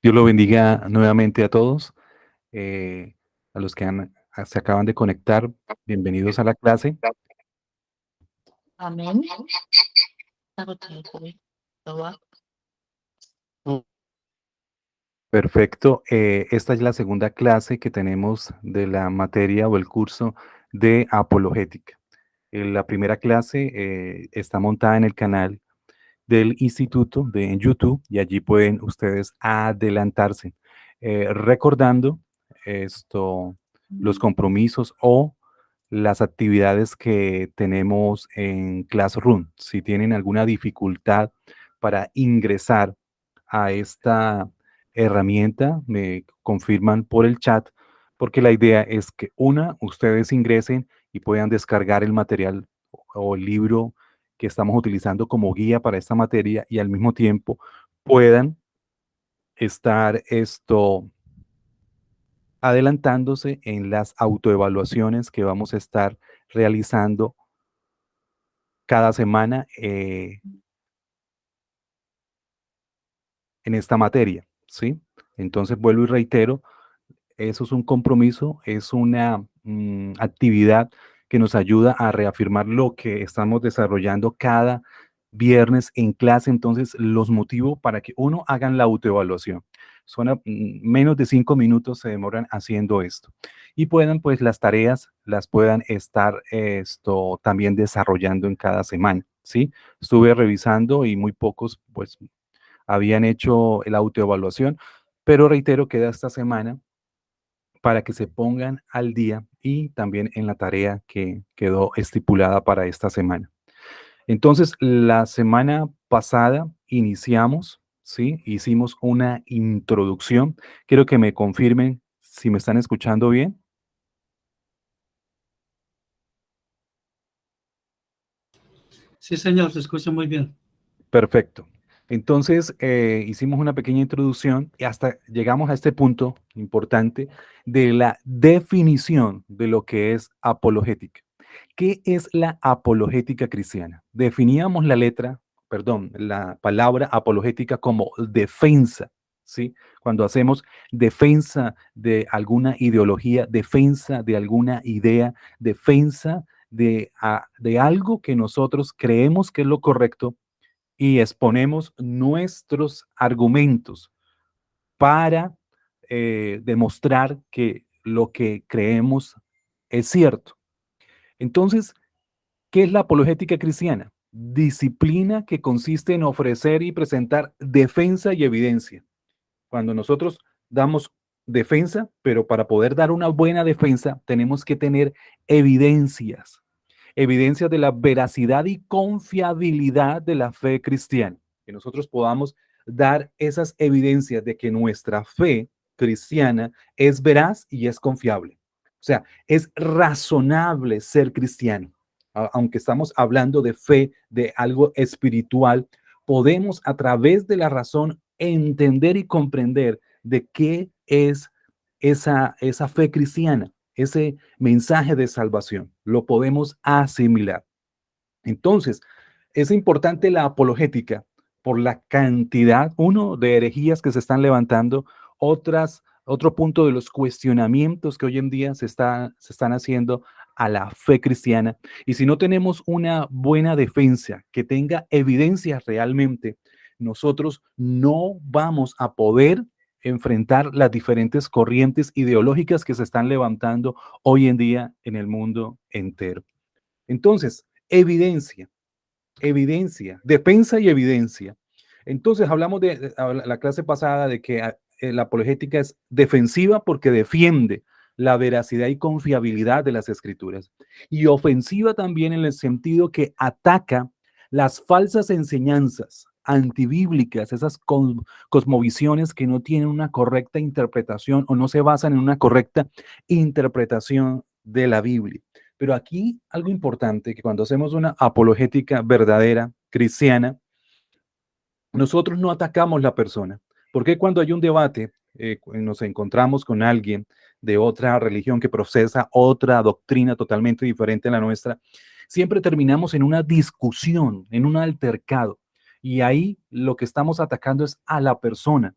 Dios lo bendiga nuevamente a todos, a los que se acaban de conectar. Bienvenidos a la clase. Amén. Saboteur. Perfecto. Esta es la segunda clase que tenemos de la materia o el curso de apologética. La primera clase está montada en el canal del instituto en YouTube y allí pueden ustedes adelantarse, recordando los compromisos o las actividades que tenemos en Classroom. Si tienen alguna dificultad para ingresar a esta herramienta, me confirman por el chat, porque la idea es que ustedes ingresen y puedan descargar el material o el libro que estamos utilizando como guía para esta materia y al mismo tiempo puedan estar adelantándose en las autoevaluaciones que vamos a estar realizando cada semana en esta materia, ¿sí? Entonces vuelvo y reitero, eso es un compromiso, es una actividad que nos ayuda a reafirmar lo que estamos desarrollando cada viernes en clase. Entonces, los motivo para que hagan la autoevaluación. Menos de 5 minutos se demoran haciendo esto. Y puedan, pues, las tareas las puedan estar también desarrollando en cada semana, ¿sí? Estuve revisando y muy pocos, pues, habían hecho la autoevaluación, pero reitero, queda esta semana para que se pongan al día y también en la tarea que quedó estipulada para esta semana. Entonces, la semana pasada iniciamos, ¿sí? Hicimos una introducción. Quiero que me confirmen si me están escuchando bien. Sí, señor, se escucha muy bien. Perfecto. Entonces, hicimos una pequeña introducción y hasta llegamos a este punto importante de la definición de lo que es apologética. ¿Qué es la apologética cristiana? Definíamos la palabra apologética como defensa, ¿sí? Cuando hacemos defensa de alguna ideología, defensa de alguna idea, defensa de algo que nosotros creemos que es lo correcto y exponemos nuestros argumentos para demostrar que lo que creemos es cierto. Entonces, ¿qué es la apologética cristiana? Disciplina que consiste en ofrecer y presentar defensa y evidencia. Cuando nosotros damos defensa, pero para poder dar una buena defensa tenemos que tener evidencias, evidencias de la veracidad y confiabilidad de la fe cristiana. Que nosotros podamos dar esas evidencias de que nuestra fe cristiana es veraz y es confiable. O sea, es razonable ser cristiano. Aunque estamos hablando de fe, de algo espiritual, podemos a través de la razón entender y comprender de qué es esa fe cristiana, ese mensaje de salvación. Lo podemos asimilar. Entonces, es importante la apologética por la cantidad, de herejías que se están levantando, otro punto de los cuestionamientos que hoy en día se están haciendo a la fe cristiana. Y si no tenemos una buena defensa que tenga evidencias realmente, nosotros no vamos a poder enfrentar las diferentes corrientes ideológicas que se están levantando hoy en día en el mundo entero. Entonces, defensa y evidencia. Entonces, hablamos de la clase pasada de que la apologética es defensiva porque defiende la veracidad y confiabilidad de las escrituras, y ofensiva también en el sentido que ataca las falsas enseñanzas antibíblicas, esas cosmovisiones que no tienen una correcta interpretación o no se basan en una correcta interpretación de la Biblia. Pero aquí algo importante, que cuando hacemos una apologética verdadera, cristiana, nosotros no atacamos la persona. Porque cuando hay un debate, nos encontramos con alguien de otra religión que procesa otra doctrina totalmente diferente a la nuestra, siempre terminamos en una discusión, en un altercado. Y ahí lo que estamos atacando es a la persona.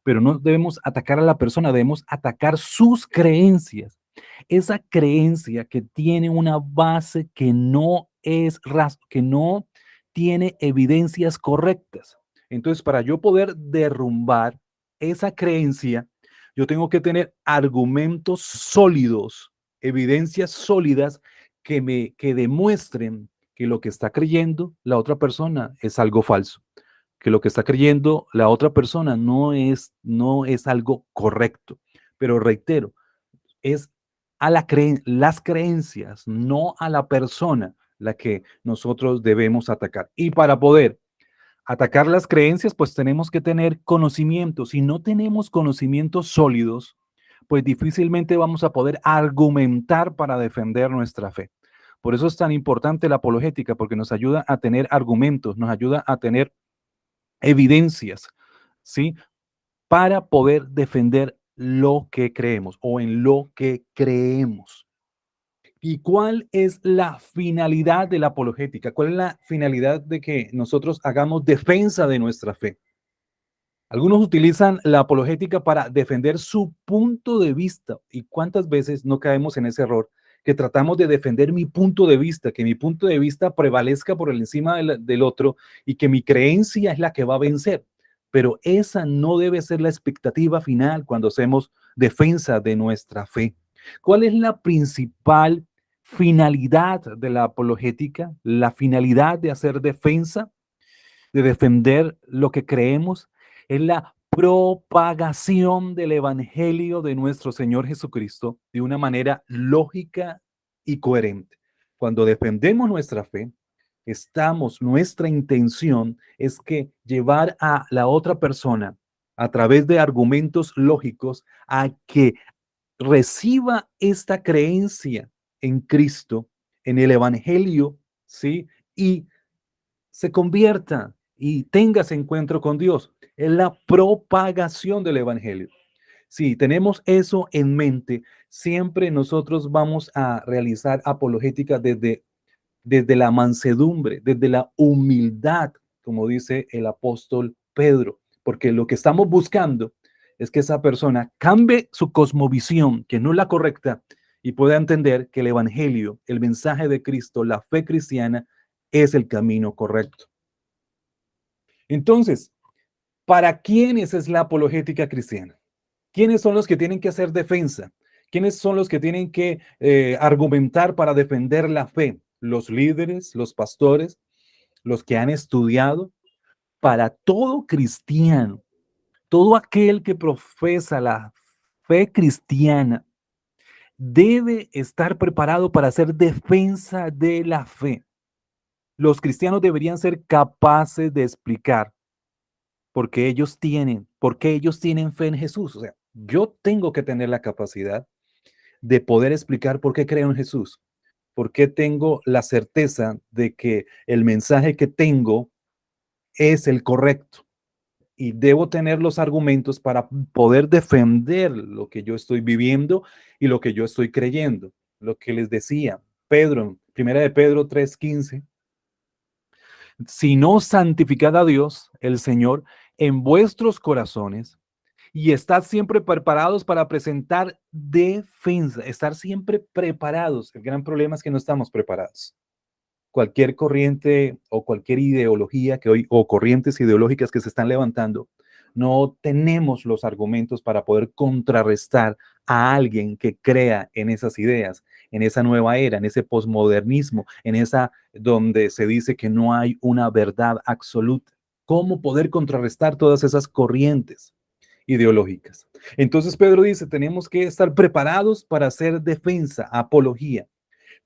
pero no debemos atacar a la persona, debemos atacar sus creencias. Esa creencia que tiene una base que no es que no tiene evidencias correctas. Entonces, para yo poder derrumbar esa creencia, yo tengo que tener argumentos sólidos, evidencias sólidas que demuestren que lo que está creyendo la otra persona es algo falso, que lo que está creyendo la otra persona no es algo correcto. Pero reitero, es a las creencias, no a la persona la que nosotros debemos atacar. Y para poder atacar las creencias, pues tenemos que tener conocimientos. Si no tenemos conocimientos sólidos, pues difícilmente vamos a poder argumentar para defender nuestra fe. Por eso es tan importante la apologética, porque nos ayuda a tener argumentos, nos ayuda a tener evidencias, ¿sí? Para poder defender lo que creemos o en lo que creemos. ¿Y cuál es la finalidad de la apologética? ¿Cuál es la finalidad de que nosotros hagamos defensa de nuestra fe? Algunos utilizan la apologética para defender su punto de vista. ¿Y cuántas veces no caemos en ese error? Que tratamos de defender mi punto de vista, que mi punto de vista prevalezca por encima del otro y que mi creencia es la que va a vencer. Pero esa no debe ser la expectativa final cuando hacemos defensa de nuestra fe. ¿Cuál es la principal finalidad de la apologética? La finalidad de hacer defensa, de defender lo que creemos, es la propagación del Evangelio de nuestro Señor Jesucristo de una manera lógica y coherente. Cuando defendemos nuestra fe, nuestra intención es que llevar a la otra persona a través de argumentos lógicos a que reciba esta creencia en Cristo, en el Evangelio, ¿sí? Y se convierta y tenga ese encuentro con Dios. Es la propagación del Evangelio. Si tenemos eso en mente, siempre nosotros vamos a realizar apologética desde la mansedumbre, desde la humildad, como dice el apóstol Pedro, porque lo que estamos buscando es que esa persona cambie su cosmovisión, que no es la correcta, y pueda entender que el Evangelio, el mensaje de Cristo, la fe cristiana, es el camino correcto. Entonces, ¿para quiénes es la apologética cristiana? ¿Quiénes son los que tienen que hacer defensa? ¿Quiénes son los que tienen que argumentar para defender la fe? Los líderes, los pastores, los que han estudiado. Para todo cristiano, todo aquel que profesa la fe cristiana debe estar preparado para hacer defensa de la fe. Los cristianos deberían ser capaces de explicar porque ellos tienen fe en Jesús. O sea, yo tengo que tener la capacidad de poder explicar por qué creo en Jesús, por qué tengo la certeza de que el mensaje que tengo es el correcto y debo tener los argumentos para poder defender lo que yo estoy viviendo y lo que yo estoy creyendo. Lo que les decía Pedro, primera de Pedro 3:15, si no santificad a Dios, el Señor, en vuestros corazones y estad siempre preparados para presentar defensa, estar siempre preparados. El gran problema es que no estamos preparados. Cualquier corriente o cualquier ideología que hoy, o corrientes ideológicas que se están levantando, no tenemos los argumentos para poder contrarrestar a alguien que crea en esas ideas, en esa nueva era, en ese posmodernismo, en esa donde se dice que no hay una verdad absoluta. ¿Cómo poder contrarrestar todas esas corrientes ideológicas? Entonces Pedro dice, tenemos que estar preparados para hacer defensa, apología,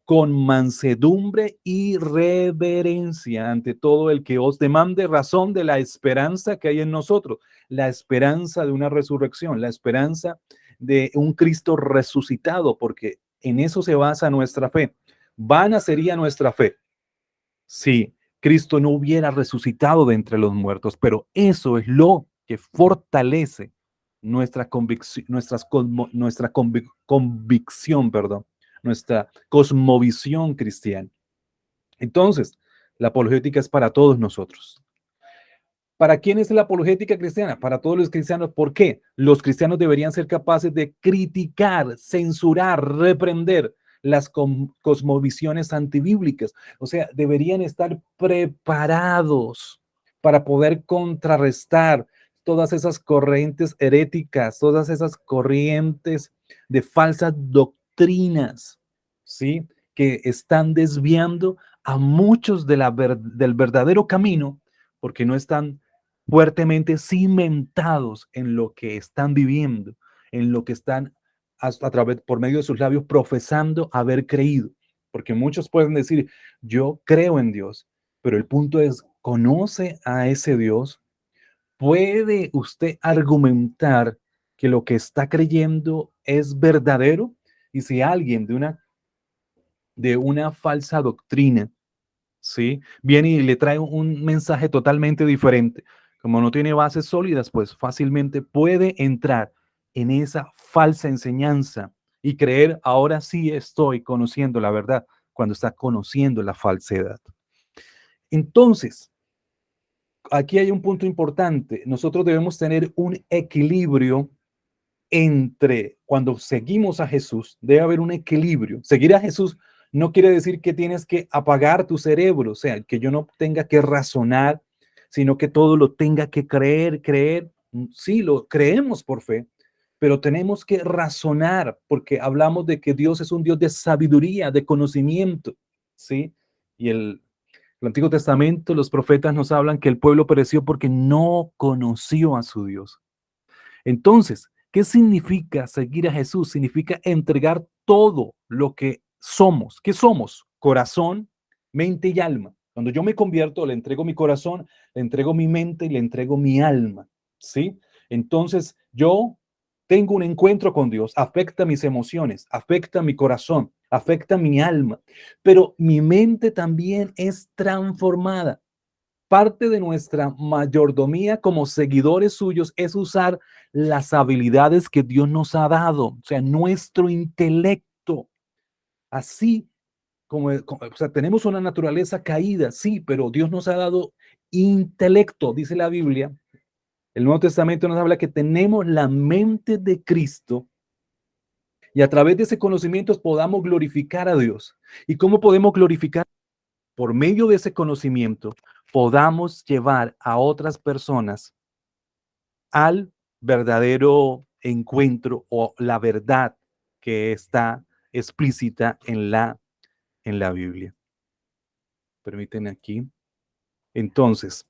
con mansedumbre y reverencia ante todo el que os demande razón de la esperanza que hay en nosotros, la esperanza de una resurrección, la esperanza de un Cristo resucitado, porque en eso se basa nuestra fe. Vana sería nuestra fe si Cristo no hubiera resucitado de entre los muertos, pero eso es lo que fortalece nuestra convicción, convicción, perdón, nuestra cosmovisión cristiana. Entonces, la apologética es para todos nosotros. ¿Para quién es la apologética cristiana? Para todos los cristianos. ¿Por qué? Los cristianos deberían ser capaces de criticar, censurar, reprender las cosmovisiones antibíblicas. O sea, deberían estar preparados para poder contrarrestar todas esas corrientes heréticas, todas esas corrientes de falsas doctrinas, ¿sí? Que están desviando a muchos de del verdadero camino porque no están fuertemente cimentados en lo que están viviendo, en lo que están a través, por medio de sus labios, profesando haber creído. Porque muchos pueden decir, yo creo en Dios, pero el punto es, ¿conoce a ese Dios? ¿Puede usted argumentar que lo que está creyendo es verdadero? Y si alguien de una falsa doctrina, ¿sí? Viene y le trae un mensaje totalmente diferente. Como no tiene bases sólidas, pues fácilmente puede entrar en esa falsa enseñanza y creer, ahora sí estoy conociendo la verdad, cuando está conociendo la falsedad. Entonces, aquí hay un punto importante. Nosotros debemos tener un equilibrio entre cuando seguimos a Jesús, debe haber un equilibrio. Seguir a Jesús no quiere decir que tienes que apagar tu cerebro, o sea, que yo no tenga que razonar, sino que todo lo tenga que creer. Sí, lo creemos por fe, pero tenemos que razonar porque hablamos de que Dios es un Dios de sabiduría, de conocimiento, ¿sí? Y el Antiguo Testamento, los profetas nos hablan que el pueblo pereció porque no conoció a su Dios. Entonces, ¿qué significa seguir a Jesús? Significa entregar todo lo que somos. ¿Qué somos? Corazón, mente y alma. Cuando yo me convierto, le entrego mi corazón, le entrego mi mente y le entrego mi alma. ¿Sí? Entonces, yo tengo un encuentro con Dios, afecta mis emociones, afecta mi corazón, afecta mi alma, pero mi mente también es transformada. Parte de nuestra mayordomía como seguidores suyos es usar las habilidades que Dios nos ha dado, o sea, nuestro intelecto. Así o sea, tenemos una naturaleza caída, sí, pero Dios nos ha dado intelecto, dice la Biblia. El Nuevo Testamento nos habla que tenemos la mente de Cristo y a través de ese conocimiento podamos glorificar a Dios. ¿Y cómo podemos glorificar? Por medio de ese conocimiento, podamos llevar a otras personas al verdadero encuentro o la verdad que está explícita en la Biblia. Permítanme aquí. Entonces,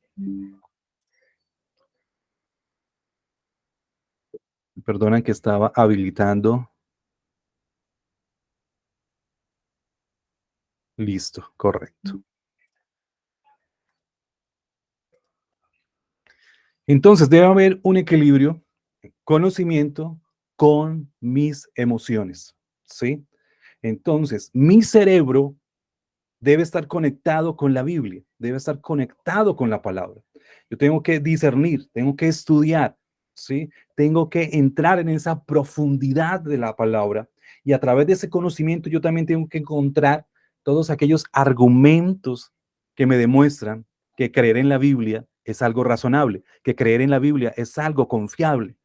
perdonan que estaba habilitando. Listo, correcto. Entonces, debe haber un equilibrio, conocimiento con mis emociones, ¿sí? Entonces, mi cerebro debe estar conectado con la Biblia, debe estar conectado con la palabra. Yo tengo que discernir, tengo que estudiar, ¿sí? Tengo que entrar en esa profundidad de la palabra y a través de ese conocimiento yo también tengo que encontrar todos aquellos argumentos que me demuestran que creer en la Biblia es algo razonable, que creer en la Biblia es algo confiable.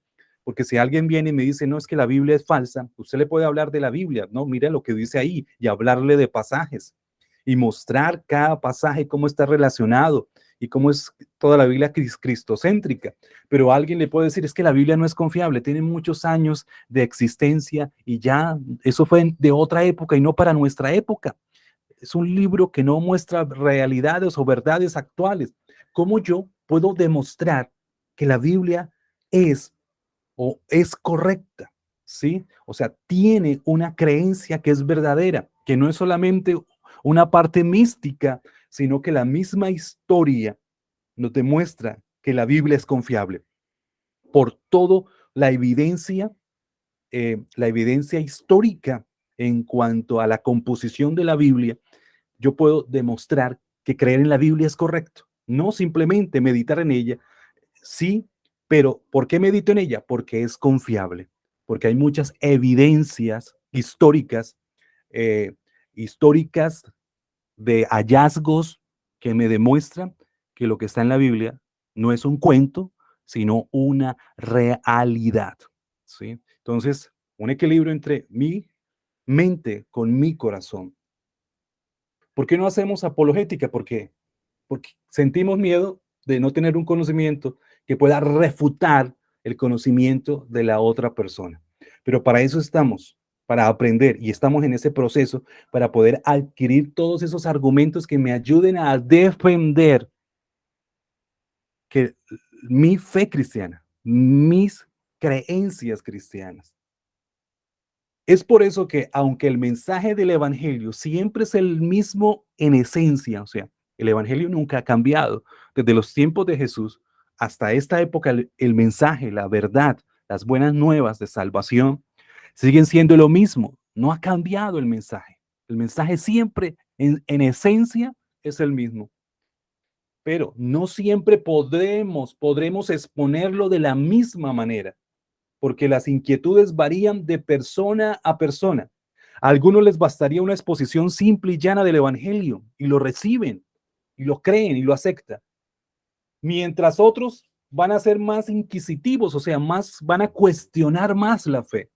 Porque si alguien viene y me dice, no, es que la Biblia es falsa, usted le puede hablar de la Biblia, no, mire lo que dice ahí y hablarle de pasajes y mostrar cada pasaje cómo está relacionado y cómo es toda la Biblia cristocéntrica. Pero alguien le puede decir, es que la Biblia no es confiable, tiene muchos años de existencia y ya eso fue de otra época y no para nuestra época. Es un libro que no muestra realidades o verdades actuales. ¿Cómo yo puedo demostrar que la Biblia es o es correcta? ¿Sí? O sea, tiene una creencia que es verdadera, que no es solamente una parte mística, sino que la misma historia nos demuestra que la Biblia es confiable por todo la evidencia histórica en cuanto a la composición de la Biblia. Yo puedo demostrar que creer en la Biblia es correcto, no simplemente meditar en ella. Sí, pero ¿por qué medito en ella? Porque es confiable, porque hay muchas evidencias eh, históricas de hallazgos que me demuestran que lo que está en la Biblia No es un cuento, sino una realidad, ¿sí? Entonces, un equilibrio entre mi mente con mi corazón. ¿Por qué no hacemos apologética? Porque sentimos miedo de no tener un conocimiento que pueda refutar el conocimiento de la otra persona. Pero para eso estamos, para aprender, y estamos en ese proceso para poder adquirir todos esos argumentos que me ayuden a defender que mi fe cristiana, mis creencias cristianas. Es por eso que, aunque el mensaje del evangelio siempre es el mismo en esencia, o sea, el evangelio nunca ha cambiado. Desde los tiempos de Jesús hasta esta época, el mensaje, la verdad, las buenas nuevas de salvación siguen siendo lo mismo. No ha cambiado el mensaje. El mensaje siempre, en esencia, es el mismo. Pero no siempre podremos exponerlo de la misma manera, porque las inquietudes varían de persona a persona. A algunos les bastaría una exposición simple y llana del Evangelio y lo reciben y lo creen y lo aceptan, mientras otros van a ser más inquisitivos, o sea, van a cuestionar más la fe,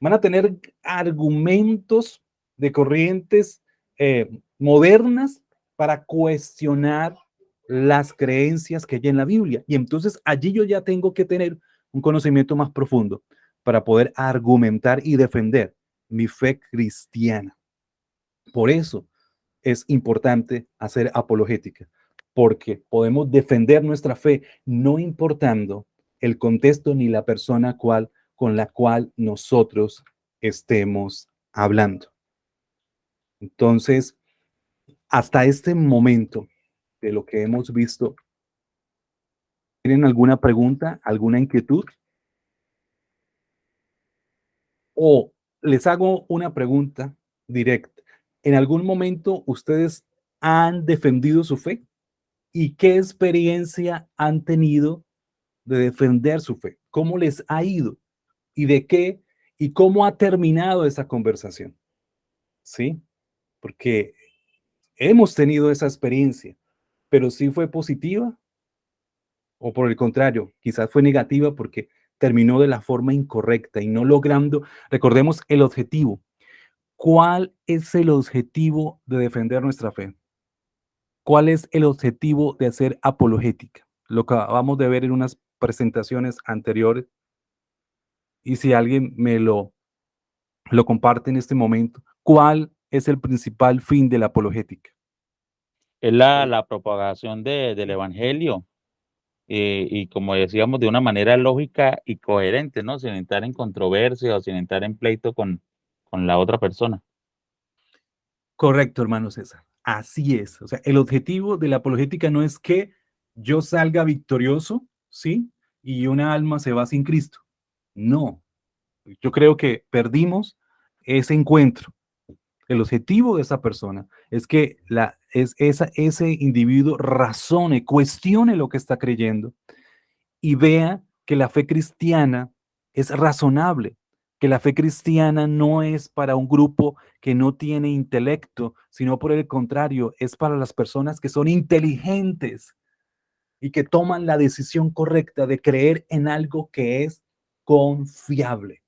van a tener argumentos de corrientes modernas para cuestionar las creencias que hay en la Biblia. Y entonces allí yo ya tengo que tener un conocimiento más profundo para poder argumentar y defender mi fe cristiana. Por eso es importante hacer apologética, porque podemos defender nuestra fe no importando el contexto ni la persona con la cual nosotros estemos hablando. Entonces, hasta este momento de lo que hemos visto, ¿tienen alguna pregunta, alguna inquietud? O les hago una pregunta directa. ¿En algún momento ustedes han defendido su fe? ¿Y qué experiencia han tenido de defender su fe? ¿Cómo les ha ido? ¿Y de qué? ¿Y cómo ha terminado esa conversación? ¿Sí? Porque hemos tenido esa experiencia, pero sí fue positiva o por el contrario, quizás fue negativa porque terminó de la forma incorrecta y no logrando, recordemos el objetivo. ¿Cuál es el objetivo de defender nuestra fe? ¿Cuál es el objetivo de hacer apologética? Lo que acabamos de ver en unas presentaciones anteriores. Y si alguien lo comparte en este momento, ¿cuál es el principal fin de la apologética? Es la propagación del evangelio, y como decíamos, de una manera lógica y coherente, ¿no? Sin entrar en controversia o sin entrar en pleito con la otra persona. Correcto, hermano César. Así es. O sea, el objetivo de la apologética no es que yo salga victorioso, ¿sí? Y una alma se va sin Cristo. No. Yo creo que perdimos ese encuentro. El objetivo de esa persona es que ese individuo razone, cuestione lo que está creyendo y vea que la fe cristiana es razonable, que la fe cristiana no es para un grupo que no tiene intelecto, sino por el contrario, es para las personas que son inteligentes y que toman la decisión correcta de creer en algo que es confiable.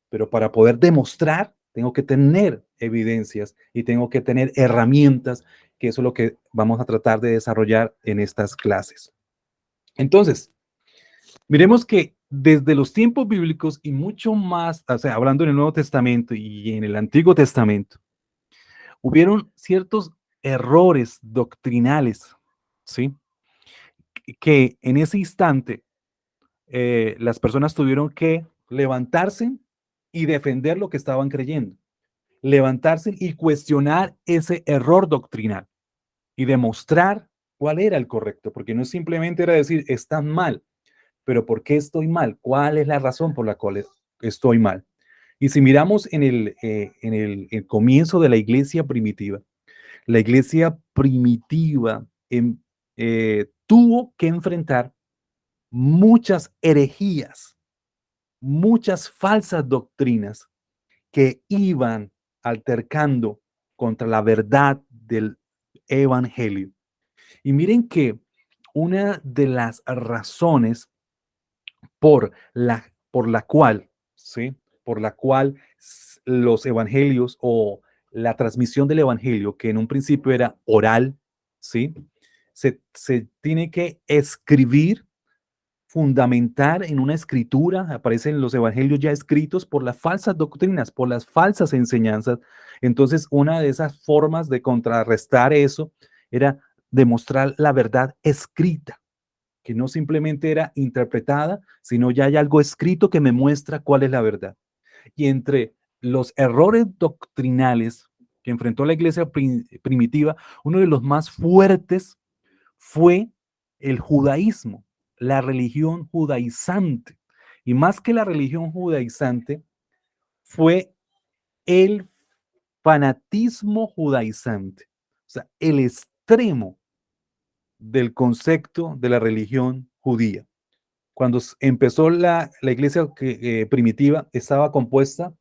Pero para poder demostrar, tengo que tener evidencias y tengo que tener herramientas, que eso es lo que vamos a tratar de desarrollar en estas clases. Entonces, miremos que desde los tiempos bíblicos y mucho más, o sea, hablando en el Nuevo Testamento y en el Antiguo Testamento, hubieron ciertos errores doctrinales, ¿sí? Que en ese instante las personas tuvieron que levantarse y defender lo que estaban creyendo, levantarse y cuestionar ese error doctrinal y demostrar cuál era el correcto, porque no simplemente era decir, están mal, pero ¿por qué estoy mal? ¿Cuál es la razón por la cual estoy mal? Y si miramos el comienzo de la iglesia primitiva tuvo que enfrentar muchas herejías, muchas falsas doctrinas que iban altercando contra la verdad del evangelio. Y miren que una de las razones por la cual, ¿sí? Por la cual los evangelios o la transmisión del evangelio, que en un principio era oral, ¿sí? Se tiene que escribir, fundamentar en una escritura, aparecen los evangelios ya escritos por las falsas doctrinas, por las falsas enseñanzas. Entonces, una de esas formas de contrarrestar eso era demostrar la verdad escrita, que no simplemente era interpretada, sino ya hay algo escrito que me muestra cuál es la verdad. Y entre los errores doctrinales que enfrentó la iglesia primitiva, uno de los más fuertes fue el judaísmo, la religión judaizante. Y más que la religión judaizante, fue el fanatismo judaizante, o sea, el extremo del concepto de la religión judía. Cuando empezó la iglesia primitiva, estaba compuesta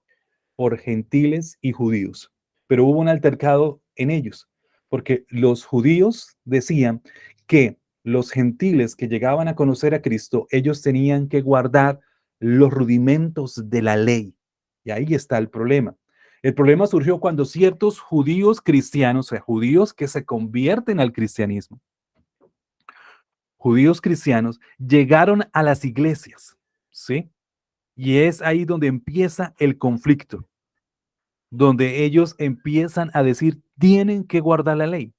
por gentiles y judíos, pero hubo un altercado en ellos, porque los judíos decían que los gentiles que llegaban a conocer a Cristo, ellos tenían que guardar los rudimentos de la ley. Y ahí está el problema. El problema surgió cuando ciertos judíos cristianos, o sea, judíos que se convierten al cristianismo, judíos cristianos, llegaron a las iglesias, ¿sí? Y es ahí donde empieza el conflicto, donde ellos empiezan a decir, tienen que guardar la ley,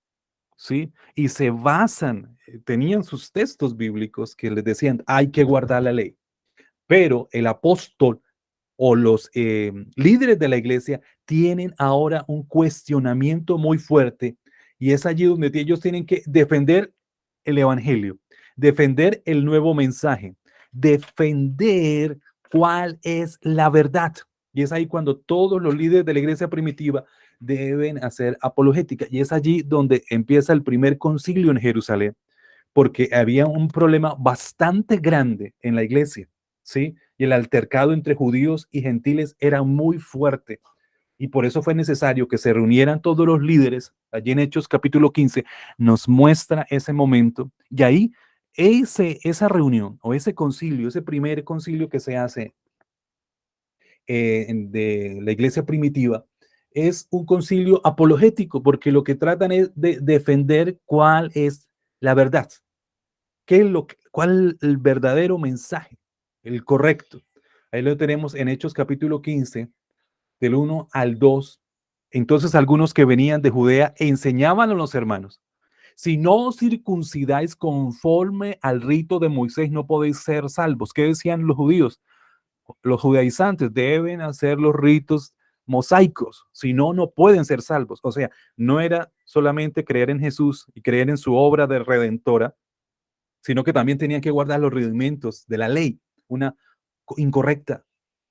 ¿sí? Y se basan, tenían sus textos bíblicos que les decían, hay que guardar la ley. Pero el apóstol o los líderes de la iglesia tienen ahora un cuestionamiento muy fuerte y es allí donde ellos tienen que defender el evangelio, defender el nuevo mensaje, defender cuál es la verdad. Y es ahí cuando todos los líderes de la iglesia primitiva deben hacer apologética. Y es allí donde empieza el primer concilio en Jerusalén, porque había un problema bastante grande en la iglesia, ¿sí? Y el altercado entre judíos y gentiles era muy fuerte. Y por eso fue necesario que se reunieran todos los líderes. Allí en Hechos capítulo 15 nos muestra ese momento. Y ahí esa reunión o ese concilio, ese primer concilio que se hace de la iglesia primitiva, es un concilio apologético, porque lo que tratan es de defender cuál es la verdad. ¿Cuál es el verdadero mensaje? El correcto. Ahí lo tenemos en Hechos capítulo 15, del 1 al 2. Entonces algunos que venían de Judea enseñaban a los hermanos, si no os circuncidáis conforme al rito de Moisés, no podéis ser salvos. ¿Qué decían los judíos? Los judaizantes deben hacer los ritos mosaicos, si no, no pueden ser salvos. O sea, no era solamente creer en Jesús y creer en su obra de redentora, sino que también tenían que guardar los rudimentos de la ley, una incorrecta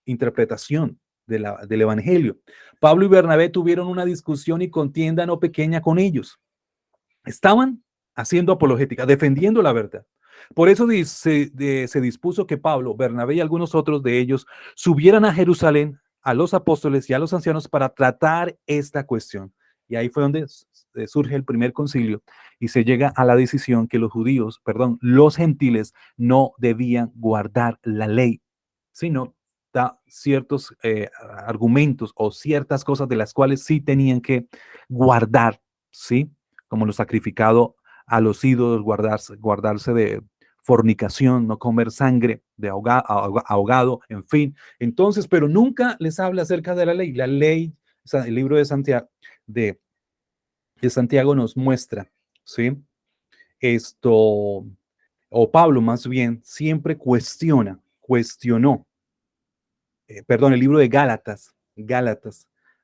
interpretación del Evangelio. Pablo y Bernabé tuvieron una discusión y contienda no pequeña con ellos. Estaban haciendo apologética, defendiendo la verdad. Por eso se dispuso que Pablo, Bernabé y algunos otros de ellos subieran a Jerusalén a los apóstoles y a los ancianos para tratar esta cuestión. Y ahí fue donde surge el primer concilio y se llega a la decisión que los gentiles no debían guardar la ley, sino da ciertos argumentos o ciertas cosas de las cuales sí tenían que guardar, ¿sí? Como lo sacrificado a los ídolos, guardarse de fornicación, no comer sangre de ahogado, en fin. Entonces, pero nunca les habla acerca de la ley. La ley, o sea, el libro de Santiago nos muestra, ¿sí? Esto, o Pablo más bien, siempre cuestionó, el libro de Gálatas,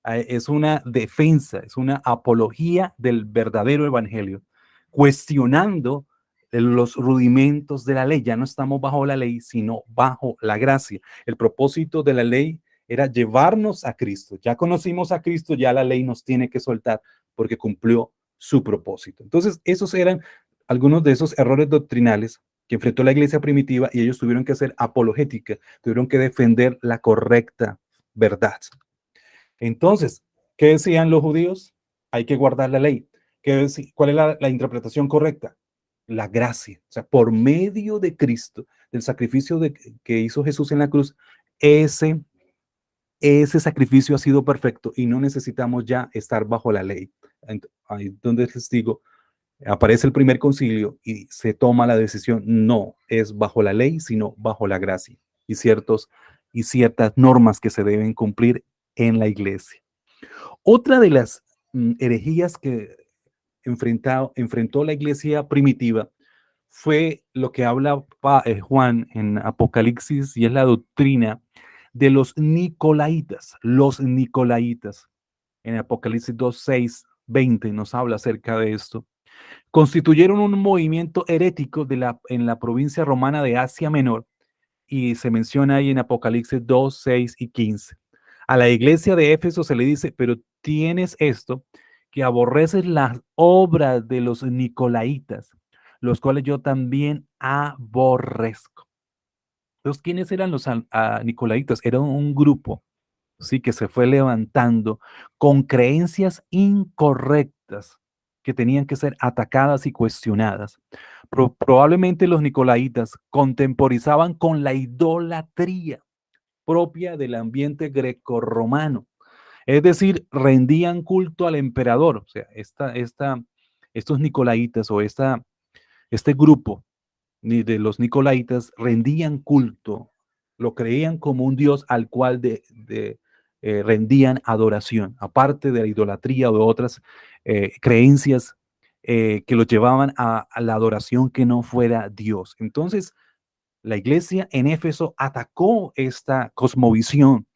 es una defensa, es una apología del verdadero evangelio, cuestionando los rudimentos de la ley. Ya no estamos bajo la ley, sino bajo la gracia. El propósito de la ley era llevarnos a Cristo. Ya conocimos a Cristo, ya la ley nos tiene que soltar porque cumplió su propósito. Entonces, esos eran algunos de esos errores doctrinales que enfrentó la iglesia primitiva y ellos tuvieron que hacer apologética, tuvieron que defender la correcta verdad. Entonces, ¿qué decían los judíos? Hay que guardar la ley. ¿Cuál es la interpretación correcta? la gracia. O sea, por medio de Cristo, del sacrificio que hizo Jesús en la cruz, ese sacrificio ha sido perfecto y no necesitamos ya estar bajo la ley. Ahí donde les digo, aparece el primer concilio y se toma la decisión, no es bajo la ley, sino bajo la gracia y ciertas normas que se deben cumplir en la iglesia. Otra de las herejías que enfrentó la iglesia primitiva fue lo que habla Juan en Apocalipsis, y es la doctrina de los Nicolaitas. Los Nicolaitas, en Apocalipsis 2, 6, 20 nos habla acerca de esto. Constituyeron un movimiento herético en la provincia romana de Asia Menor, y se menciona ahí en Apocalipsis 2, 6 y 15. A la iglesia de Éfeso se le dice, pero tienes esto, que aborreces las obras de los Nicolaitas, los cuales yo también aborrezco. Entonces, ¿quiénes eran los Nicolaitas? Era un grupo, sí, que se fue levantando con creencias incorrectas que tenían que ser atacadas y cuestionadas. Probablemente los Nicolaitas contemporizaban con la idolatría propia del ambiente grecorromano. Es decir, rendían culto al emperador. O sea, estos Nicolaitas o este grupo de los Nicolaitas rendían culto, lo creían como un dios al cual rendían adoración, aparte de la idolatría o de otras creencias que los llevaban a la adoración que no fuera Dios. Entonces, la iglesia en Éfeso atacó esta cosmovisión,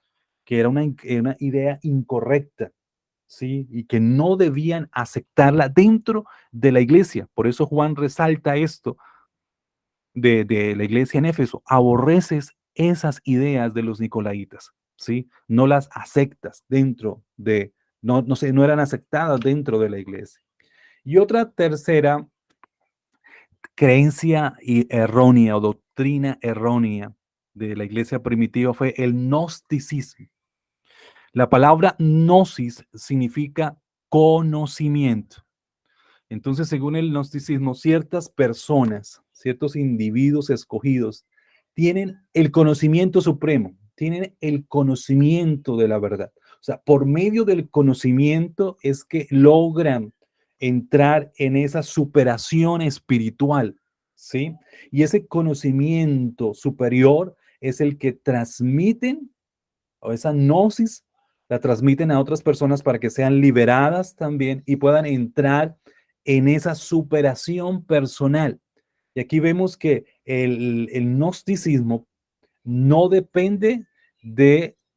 que era una idea incorrecta, ¿sí? Y que no debían aceptarla dentro de la iglesia. Por eso Juan resalta esto de la iglesia en Éfeso. Aborreces esas ideas de los nicolaitas, ¿sí? No las aceptas no eran aceptadas dentro de la iglesia. Y otra tercera creencia errónea o doctrina errónea de la iglesia primitiva fue el gnosticismo. La palabra gnosis significa conocimiento. Entonces, según el gnosticismo, ciertas personas, ciertos individuos escogidos, tienen el conocimiento supremo, tienen el conocimiento de la verdad. O sea, por medio del conocimiento es que logran entrar en esa superación espiritual, ¿sí? Y ese conocimiento superior es el que transmiten, o esa gnosis la transmiten a otras personas para que sean liberadas también y puedan entrar en esa superación personal. Y aquí vemos que el gnosticismo no depende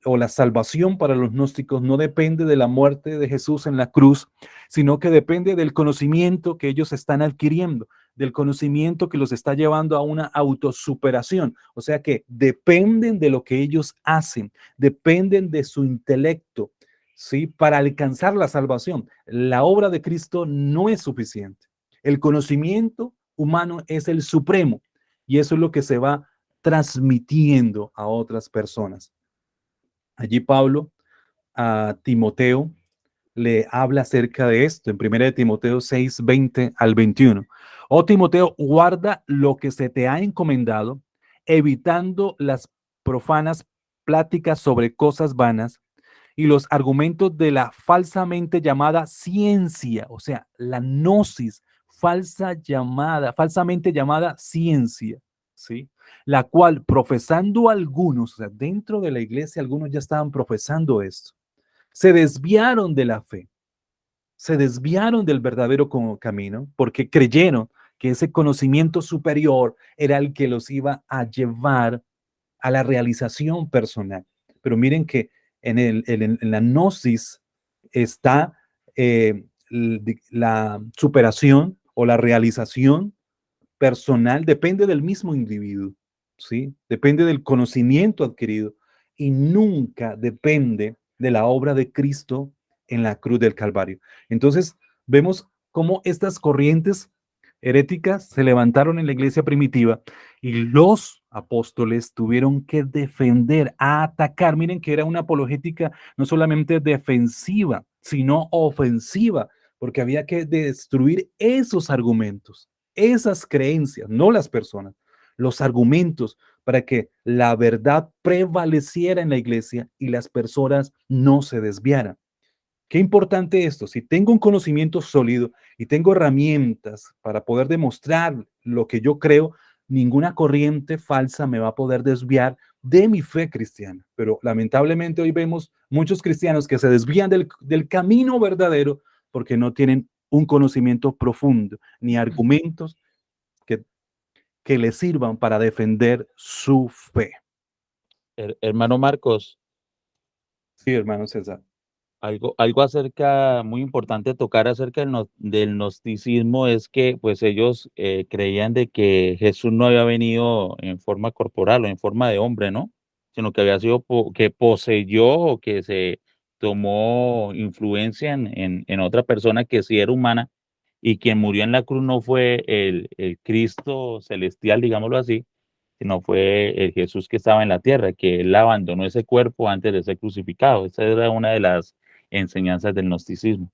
o la salvación para los gnósticos no depende de la muerte de Jesús en la cruz, sino que depende del conocimiento que ellos están adquiriendo, del conocimiento que los está llevando a una autosuperación. O sea que dependen de lo que ellos hacen, dependen de su intelecto, ¿sí? Para alcanzar la salvación. La obra de Cristo no es suficiente. El conocimiento humano es el supremo y eso es lo que se va transmitiendo a otras personas. Allí Pablo a Timoteo le habla acerca de esto en 1 Timoteo 6, 20 al 21. Oh Timoteo, guarda lo que se te ha encomendado, evitando las profanas pláticas sobre cosas vanas y los argumentos de la falsamente llamada ciencia, o sea, la gnosis, falsamente llamada ciencia, ¿sí? La cual profesando algunos, o sea, dentro de la iglesia algunos ya estaban profesando esto, se desviaron de la fe, se desviaron del verdadero camino porque creyeron que ese conocimiento superior era el que los iba a llevar a la realización personal. Pero miren que en la gnosis está la superación o la realización personal, depende del mismo individuo, ¿sí? Depende del conocimiento adquirido y nunca depende de la obra de Cristo en la cruz del Calvario. Entonces, vemos cómo estas corrientes heréticas se levantaron en la iglesia primitiva y los apóstoles tuvieron que defender, atacar. Miren que era una apologética no solamente defensiva, sino ofensiva, porque había que destruir esos argumentos, esas creencias, no las personas, los argumentos para que la verdad prevaleciera en la iglesia y las personas no se desviaran. Qué importante esto. Si tengo un conocimiento sólido y tengo herramientas para poder demostrar lo que yo creo, ninguna corriente falsa me va a poder desviar de mi fe cristiana. Pero lamentablemente hoy vemos muchos cristianos que se desvían del camino verdadero porque no tienen un conocimiento profundo ni argumentos que, que les sirvan para defender su fe. Hermano Marcos, Sí, hermano César. algo acerca, muy importante tocar acerca del gnosticismo es que pues ellos creían de que Jesús no había venido en forma corporal o en forma de hombre, ¿no? Sino que había sido que poseyó o que se tomó influencia en otra persona que sí era humana, y quien murió en la cruz no fue el Cristo celestial, digámoslo así, sino fue el Jesús que estaba en la tierra, que él abandonó ese cuerpo antes de ser crucificado. Esa era una de las enseñanzas del gnosticismo.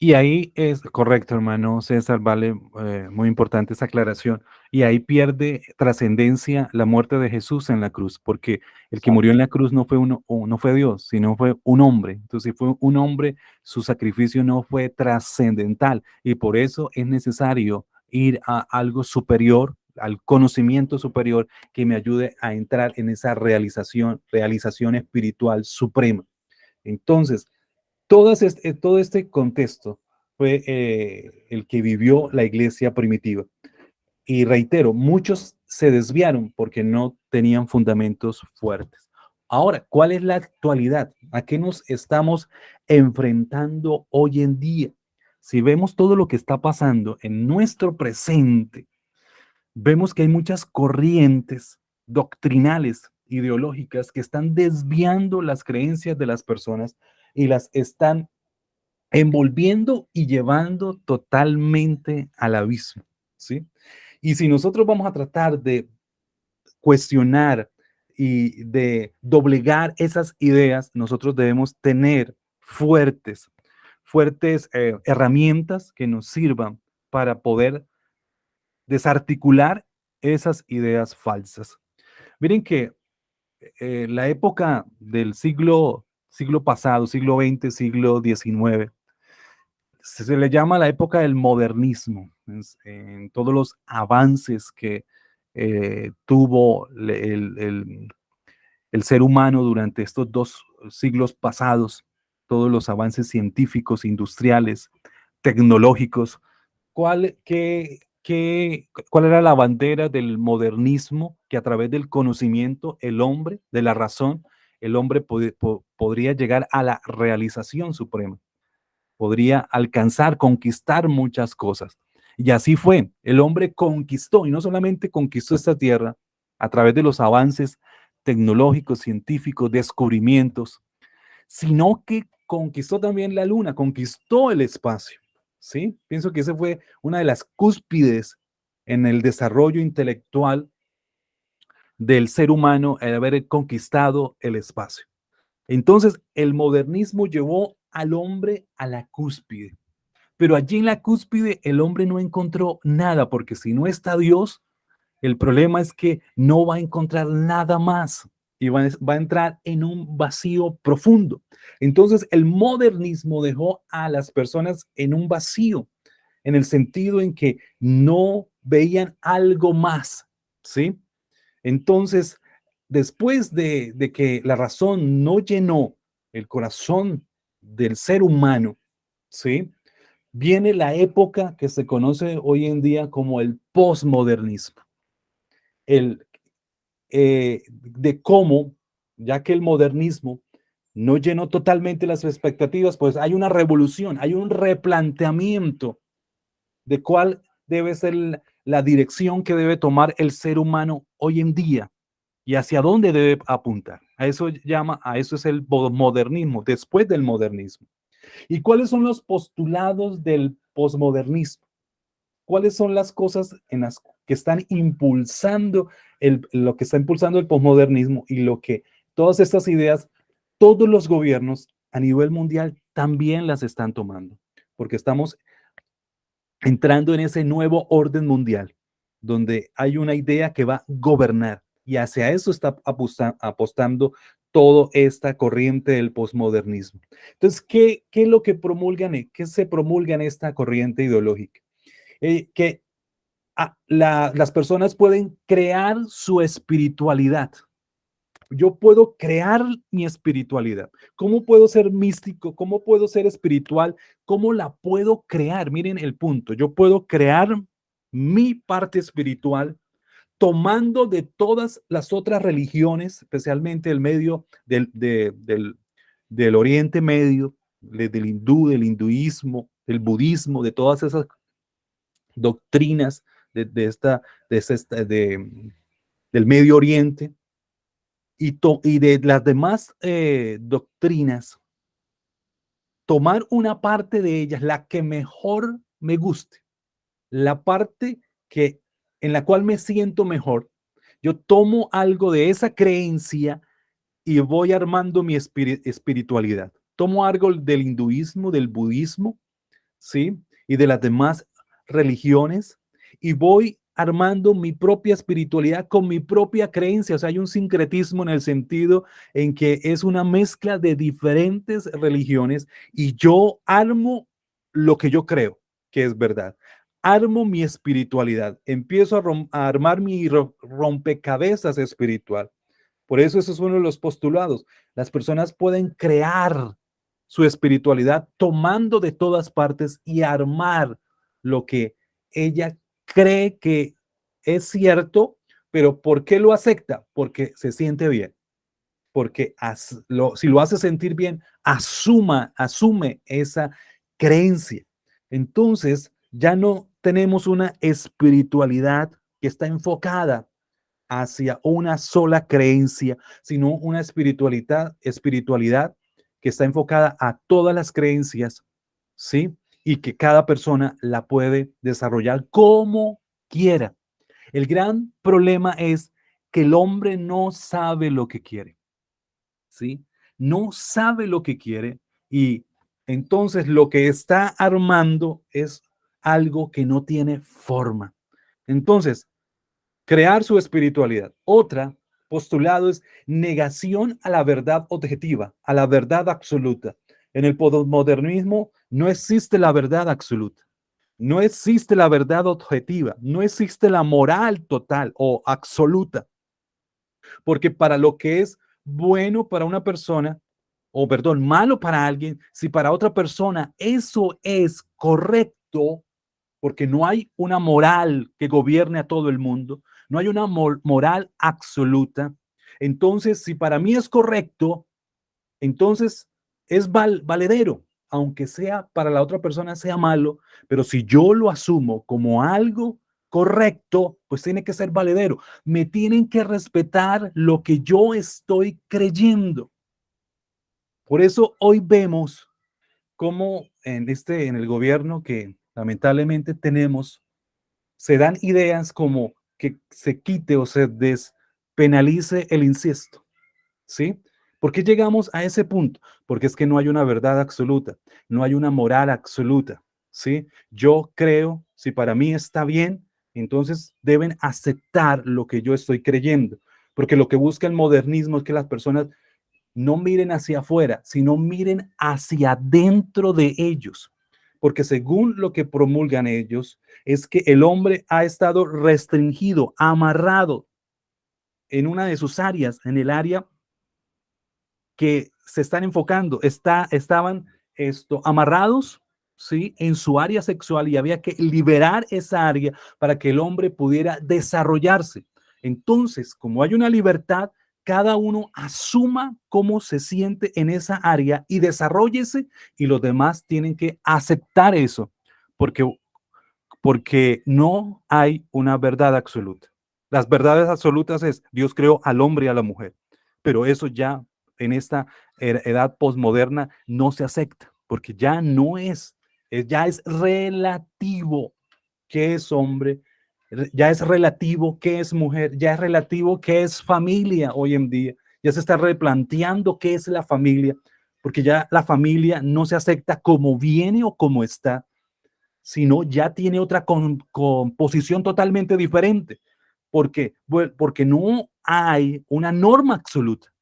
Y ahí es correcto, hermano César, vale, muy importante esa aclaración. Y ahí pierde trascendencia la muerte de Jesús en la cruz, porque el que murió en la cruz no fue no fue Dios, sino fue un hombre. Entonces, si fue un hombre, su sacrificio no fue trascendental. Y por eso es necesario ir a algo superior, al conocimiento superior, que me ayude a entrar en esa realización espiritual suprema. Entonces, todo este contexto fue el que vivió la iglesia primitiva. Y reitero, muchos se desviaron porque no tenían fundamentos fuertes. Ahora, ¿cuál es la actualidad? ¿A qué nos estamos enfrentando hoy en día? Si vemos todo lo que está pasando en nuestro presente, vemos que hay muchas corrientes doctrinales, ideológicas, que están desviando las creencias de las personas y las están envolviendo y llevando totalmente al abismo, ¿sí? Y si nosotros vamos a tratar de cuestionar y de doblegar esas ideas, nosotros debemos tener fuertes herramientas que nos sirvan para poder desarticular esas ideas falsas. Miren que la época del siglo pasado, siglo XX, siglo XIX, se le llama la época del modernismo, en todos los avances que tuvo el ser humano durante estos 2 siglos pasados, todos los avances científicos, industriales, tecnológicos. ¿Cuál era la bandera del modernismo? Que a través del conocimiento, el hombre, de la razón, el hombre podría llegar a la realización suprema, podría alcanzar, conquistar muchas cosas. Y así fue, el hombre conquistó, y no solamente conquistó esta tierra a través de los avances tecnológicos, científicos, descubrimientos, sino que conquistó también la luna, conquistó el espacio, ¿sí? Pienso que esa fue una de las cúspides en el desarrollo intelectual del ser humano, el haber conquistado el espacio. Entonces, el modernismo llevó al hombre a la cúspide, pero allí en la cúspide el hombre no encontró nada, porque si no está Dios, el problema es que no va a encontrar nada más y va a entrar en un vacío profundo. Entonces, el modernismo dejó a las personas en un vacío, en el sentido en que no veían algo más, ¿sí? Entonces, después de que la razón no llenó el corazón del ser humano, ¿sí? Viene la época que se conoce hoy en día como el posmodernismo. De cómo, ya que el modernismo no llenó totalmente las expectativas, pues hay una revolución, hay un replanteamiento de cuál debe ser la dirección que debe tomar el ser humano hoy en día y hacia dónde debe apuntar. A eso es el modernismo, después del modernismo. ¿Y cuáles son los postulados del posmodernismo? ¿Cuáles son las cosas en las que están impulsando lo que está impulsando el posmodernismo y lo que todas estas ideas, todos los gobiernos a nivel mundial también las están tomando? Porque estamos entrando en ese nuevo orden mundial, donde hay una idea que va a gobernar y hacia eso está apostando toda esta corriente del posmodernismo. Entonces, ¿qué es lo que promulgan? ¿Qué se promulga en esta corriente ideológica? Que las personas pueden crear su espiritualidad. Yo puedo crear mi espiritualidad. ¿Cómo puedo ser místico? ¿Cómo puedo ser espiritual? ¿Cómo la puedo crear? Miren el punto. Yo puedo crear mi parte espiritual tomando de todas las otras religiones, especialmente el medio del Oriente Medio, del hindú, del hinduismo, del budismo, de todas esas doctrinas del Medio Oriente y de las demás doctrinas, tomar una parte de ellas, la que mejor me guste, la parte en la cual me siento mejor. Yo tomo algo de esa creencia y voy armando mi espiritualidad. Tomo algo del hinduismo, del budismo, ¿sí? Y de las demás religiones y voy armando mi propia espiritualidad con mi propia creencia. O sea, hay un sincretismo en el sentido en que es una mezcla de diferentes religiones y yo armo lo que yo creo que es verdad. Armo mi espiritualidad, empiezo a armar mi rompecabezas espiritual. Por eso ese es uno de los postulados. Las personas pueden crear su espiritualidad tomando de todas partes y armar lo que ella cree que es cierto, pero ¿por qué lo acepta? Porque se siente bien. Porque si lo hace sentir bien, asume esa creencia. Entonces, ya no tenemos una espiritualidad que está enfocada hacia una sola creencia, sino una espiritualidad que está enfocada a todas las creencias, ¿sí? Y que cada persona la puede desarrollar como quiera. El gran problema es que el hombre no sabe lo que quiere, ¿sí? No sabe lo que quiere y entonces lo que está armando es algo que no tiene forma. Entonces, crear su espiritualidad. Otra postulado es negación a la verdad objetiva, a la verdad absoluta. En el posmodernismo no existe la verdad absoluta, no existe la verdad objetiva, no existe la moral total o absoluta, porque para lo que es bueno para una persona, o perdón, malo para alguien, si para otra persona eso es correcto, porque no hay una moral que gobierne a todo el mundo, no hay una moral absoluta. Entonces, si para mí es correcto, entonces es valedero, aunque sea para la otra persona sea malo, pero si yo lo asumo como algo correcto, pues tiene que ser valedero. Me tienen que respetar lo que yo estoy creyendo. Por eso hoy vemos cómo en el gobierno que lamentablemente tenemos, se dan ideas como que se quite o se despenalice el incesto, ¿sí? ¿Por qué llegamos a ese punto? Porque es que no hay una verdad absoluta, no hay una moral absoluta, ¿sí? Yo creo, si para mí está bien, entonces deben aceptar lo que yo estoy creyendo, porque lo que busca el modernismo es que las personas no miren hacia afuera, sino miren hacia dentro de ellos. Porque según lo que promulgan ellos, es que el hombre ha estado restringido, amarrado en una de sus áreas, en el área que se están enfocando, estaban amarrados, ¿sí? En su área sexual y había que liberar esa área para que el hombre pudiera desarrollarse. Entonces, como hay una libertad, cada uno asuma cómo se siente en esa área y desarrollese y los demás tienen que aceptar eso porque no hay una verdad absoluta. Las verdades absolutas es Dios creó al hombre y a la mujer, pero eso ya en esta edad posmoderna no se acepta, porque ya no ya es relativo qué es hombre, ya es relativo qué es mujer, ya es relativo qué es familia hoy en día, ya se está replanteando qué es la familia, porque ya la familia no se acepta como viene o como está, sino ya tiene otra composición totalmente diferente, porque, porque no hay una norma absoluta.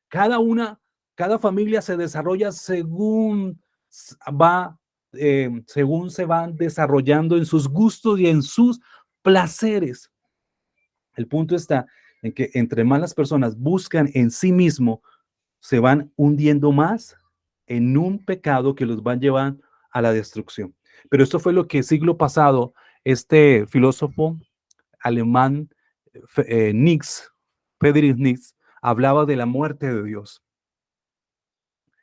Cada familia se desarrolla según se van desarrollando en sus gustos y en sus placeres. El punto está en que entre más las personas buscan en sí mismo, se van hundiendo más en un pecado que los va a llevar a la destrucción. Pero esto fue lo que el siglo pasado este filósofo alemán Nietzsche, Friedrich Nietzsche, hablaba de la muerte de Dios.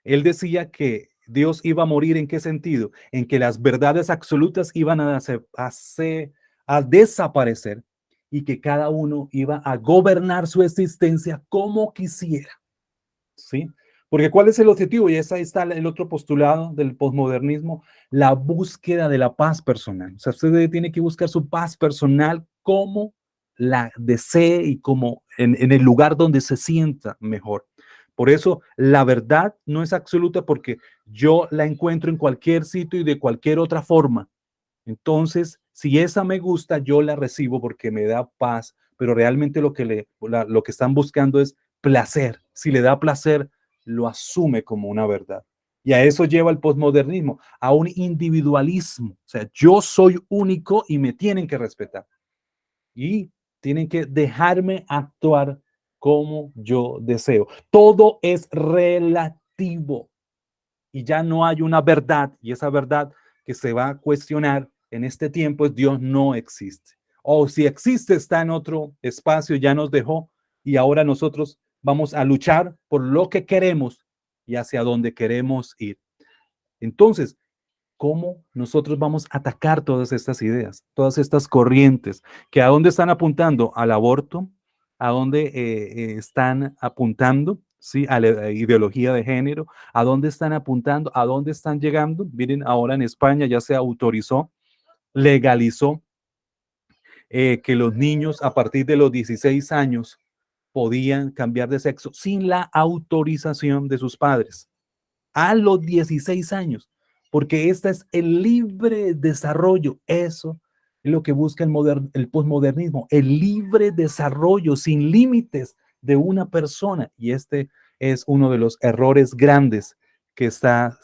Él decía que Dios iba a morir. ¿En qué sentido? En que las verdades absolutas iban a desaparecer y que cada uno iba a gobernar su existencia como quisiera. ¿Sí? Porque ¿cuál es el objetivo? Y ahí está el otro postulado del posmodernismo, la búsqueda de la paz personal. O sea, usted tiene que buscar su paz personal como la desee y como en el lugar donde se sienta mejor. Por eso la verdad no es absoluta porque yo la encuentro en cualquier sitio y de cualquier otra forma. Entonces, si esa me gusta, yo la recibo porque me da paz, pero realmente lo que están buscando es placer. Si le da placer, lo asume como una verdad. Y a eso lleva el posmodernismo, a un individualismo. O sea, yo soy único y me tienen que respetar. Y tienen que dejarme actuar como yo deseo. Todo es relativo y ya no hay una verdad, y esa verdad que se va a cuestionar en este tiempo es Dios no existe. O si existe, está en otro espacio, ya nos dejó y ahora nosotros vamos a luchar por lo que queremos y hacia donde queremos ir. Entonces, ¿cómo nosotros vamos a atacar todas estas ideas, todas estas corrientes que a dónde están apuntando? Al aborto, a dónde están apuntando, ¿sí? A la ideología de género, a dónde están apuntando, a dónde están llegando. Miren, ahora en España ya se autorizó, legalizó que los niños a partir de los 16 años podían cambiar de sexo sin la autorización de sus padres a los 16 años, porque este es el libre desarrollo. Eso es lo que busca el posmodernismo, el libre desarrollo sin límites de una persona. Y este es uno de los errores grandes que está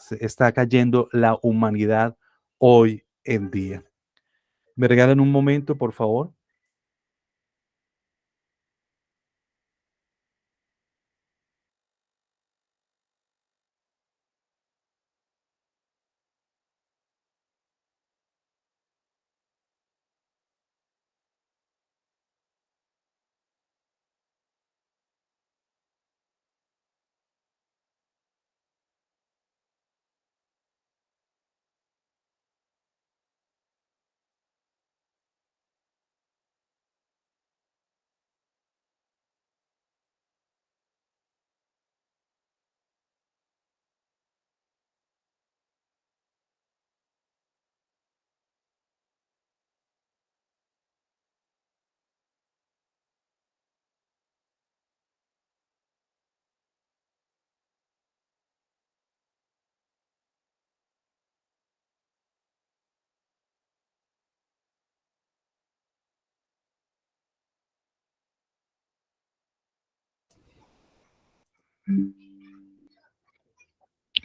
cayendo la humanidad hoy en día. ¿Me regalan un momento, por favor?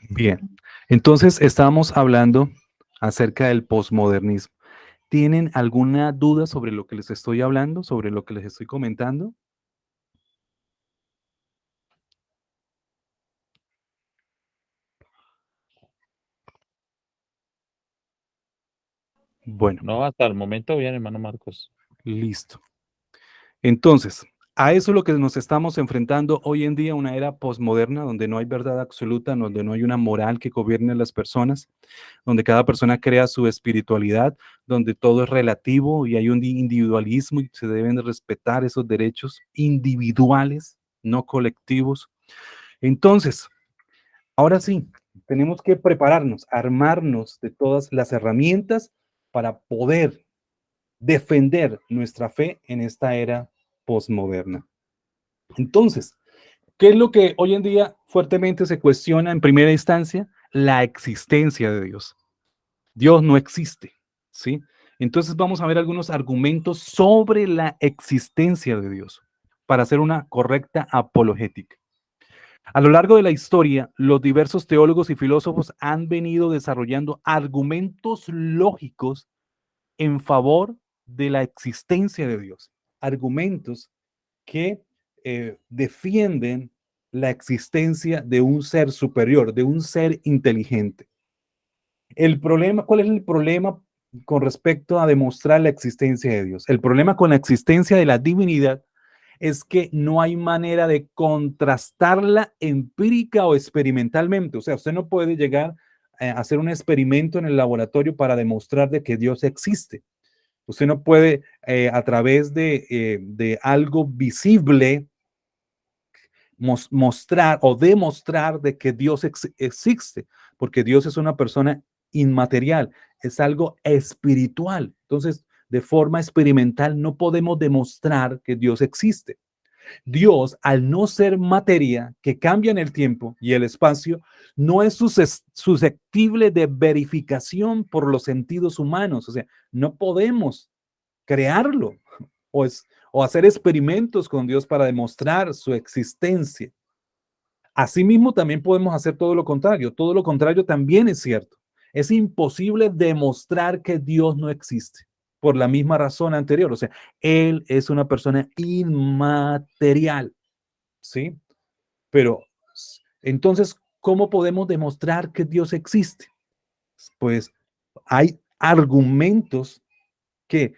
Bien, entonces estamos hablando acerca del posmodernismo. ¿Tienen alguna duda sobre lo que les estoy hablando, sobre lo que les estoy comentando? Bueno, No, hasta el momento bien, hermano Marcos. listo. Entonces, a eso es lo que nos estamos enfrentando hoy en día, una era posmoderna donde no hay verdad absoluta, donde no hay una moral que gobierne a las personas, donde cada persona crea su espiritualidad, donde todo es relativo y hay un individualismo y se deben respetar esos derechos individuales, no colectivos. Entonces, ahora sí, tenemos que prepararnos, armarnos de todas las herramientas para poder defender nuestra fe en esta era posmoderna. Entonces, ¿qué es lo que hoy en día fuertemente se cuestiona en primera instancia? La existencia de Dios. Dios no existe. ¿sí? Entonces vamos a ver algunos argumentos sobre la existencia de Dios para hacer una correcta apologética. A lo largo de la historia, los diversos teólogos y filósofos han venido desarrollando argumentos lógicos en favor de la existencia de Dios. Argumentos que defienden la existencia de un ser superior, de un ser inteligente. El problema, ¿cuál es el problema con respecto a demostrar la existencia de Dios? El problema con la existencia de la divinidad es que no hay manera de contrastarla empírica o experimentalmente. O sea, usted no puede llegar a hacer un experimento en el laboratorio para demostrar de que Dios existe. Usted no puede a través de algo visible mostrar o demostrar de que Dios existe, porque Dios es una persona inmaterial, es algo espiritual. Entonces, de forma experimental no podemos demostrar que Dios existe. Dios, al no ser materia que cambia en el tiempo y el espacio, no es susceptible de verificación por los sentidos humanos. O sea, no podemos crearlo o, o hacer experimentos con Dios para demostrar su existencia. Asimismo, también podemos hacer todo lo contrario. Todo lo contrario también es cierto. Es imposible demostrar que Dios no existe por la misma razón anterior. O sea, Él es una persona inmaterial, ¿sí? Pero entonces, ¿cómo podemos demostrar que Dios existe? Pues hay argumentos que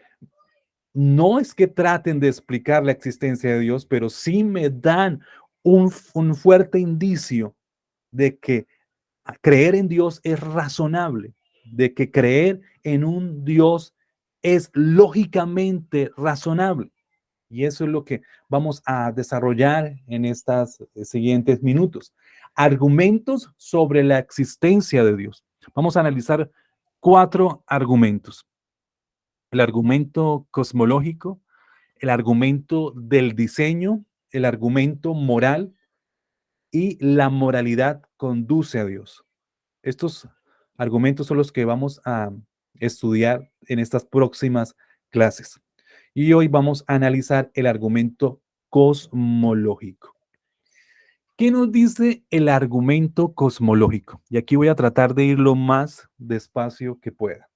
no es que traten de explicar la existencia de Dios, pero sí me dan un fuerte indicio de que creer en Dios es razonable, de que creer en un Dios es lógicamente razonable. Y eso es lo que vamos a desarrollar en estos siguientes minutos. Argumentos sobre la existencia de Dios. Vamos a analizar 4 argumentos. El argumento cosmológico, el argumento del diseño, el argumento moral y la moralidad conduce a Dios. Estos argumentos son los que vamos a estudiar en estas próximas clases. Y hoy vamos a analizar el argumento cosmológico. ¿Qué nos dice el argumento cosmológico? Y aquí voy a tratar de ir lo más despacio que pueda.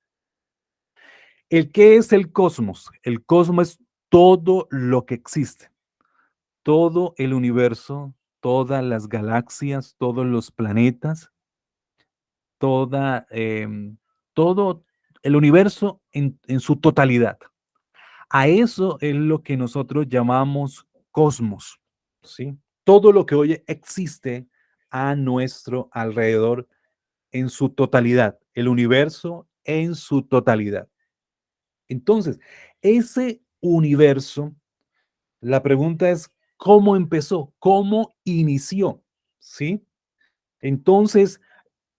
¿Qué es el cosmos? El cosmos es todo lo que existe, todo el universo, todas las galaxias, todos los planetas, toda, todo el universo en su totalidad. A eso es lo que nosotros llamamos cosmos, ¿sí? Todo lo que hoy existe a nuestro alrededor en su totalidad, el universo en su totalidad. Entonces, ese universo, la pregunta es, ¿cómo empezó? ¿Cómo inició? ¿Sí? Entonces,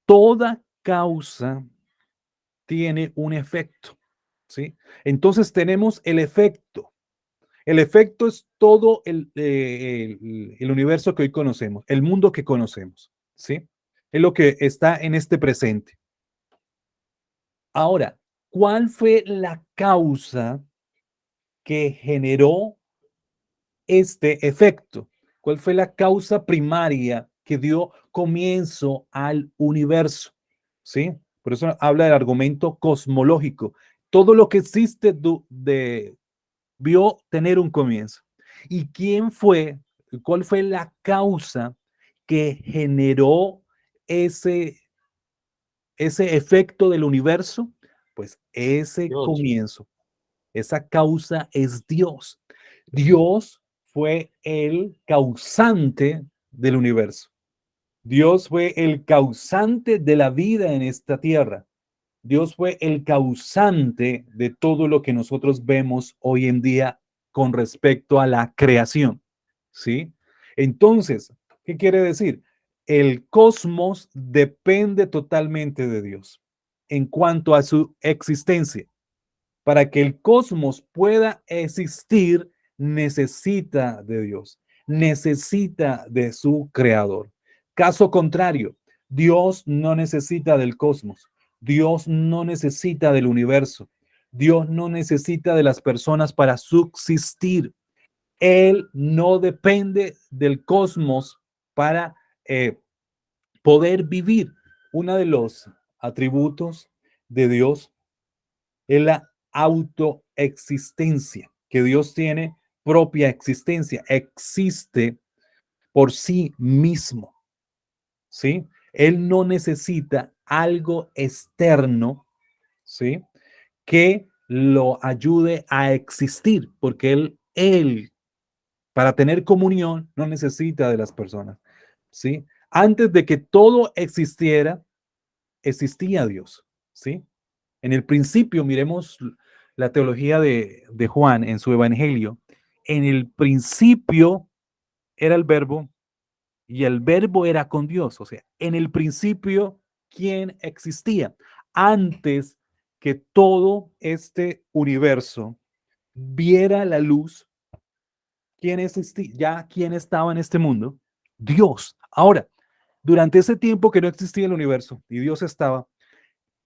toda causa tiene un efecto, ¿sí? Entonces tenemos el efecto. El efecto es todo el universo que hoy conocemos, el mundo que conocemos, ¿sí? Es lo que está en este presente. Ahora, ¿cuál fue la causa que generó este efecto? ¿Cuál fue la causa primaria que dio comienzo al universo? ¿Sí? Por eso habla del argumento cosmológico. Todo lo que existe vio tener un comienzo. ¿Y quién fue? ¿Cuál fue la causa que generó ese efecto del universo? Pues ese Dios. comienzo, esa causa es Dios. Dios fue el causante del universo. Dios fue el causante de la vida en esta tierra. Dios fue el causante de todo lo que nosotros vemos hoy en día con respecto a la creación, ¿sí? Entonces, ¿qué quiere decir? El cosmos depende totalmente de Dios en cuanto a su existencia. Para que el cosmos pueda existir, necesita de Dios, necesita de su creador. Caso contrario, Dios no necesita del cosmos. Dios no necesita del universo. Dios no necesita de las personas para subsistir. Él no depende del cosmos para poder vivir. Uno de los atributos de Dios es la autoexistencia, que Dios tiene propia existencia, existe por sí mismo, ¿sí? Él no necesita algo externo, ¿sí? Que lo ayude a existir, porque él, para tener comunión, no necesita de las personas, ¿sí? Antes de que todo existiera, existía Dios, ¿sí? En el principio, miremos la teología de Juan en su evangelio. En el principio era el verbo y el verbo era con Dios. O sea, en el principio, ¿quién existía? Antes que todo este universo viera la luz, ¿quién existía? Ya, ¿quién estaba en este mundo? Dios. Ahora, durante ese tiempo que no existía el universo y Dios estaba,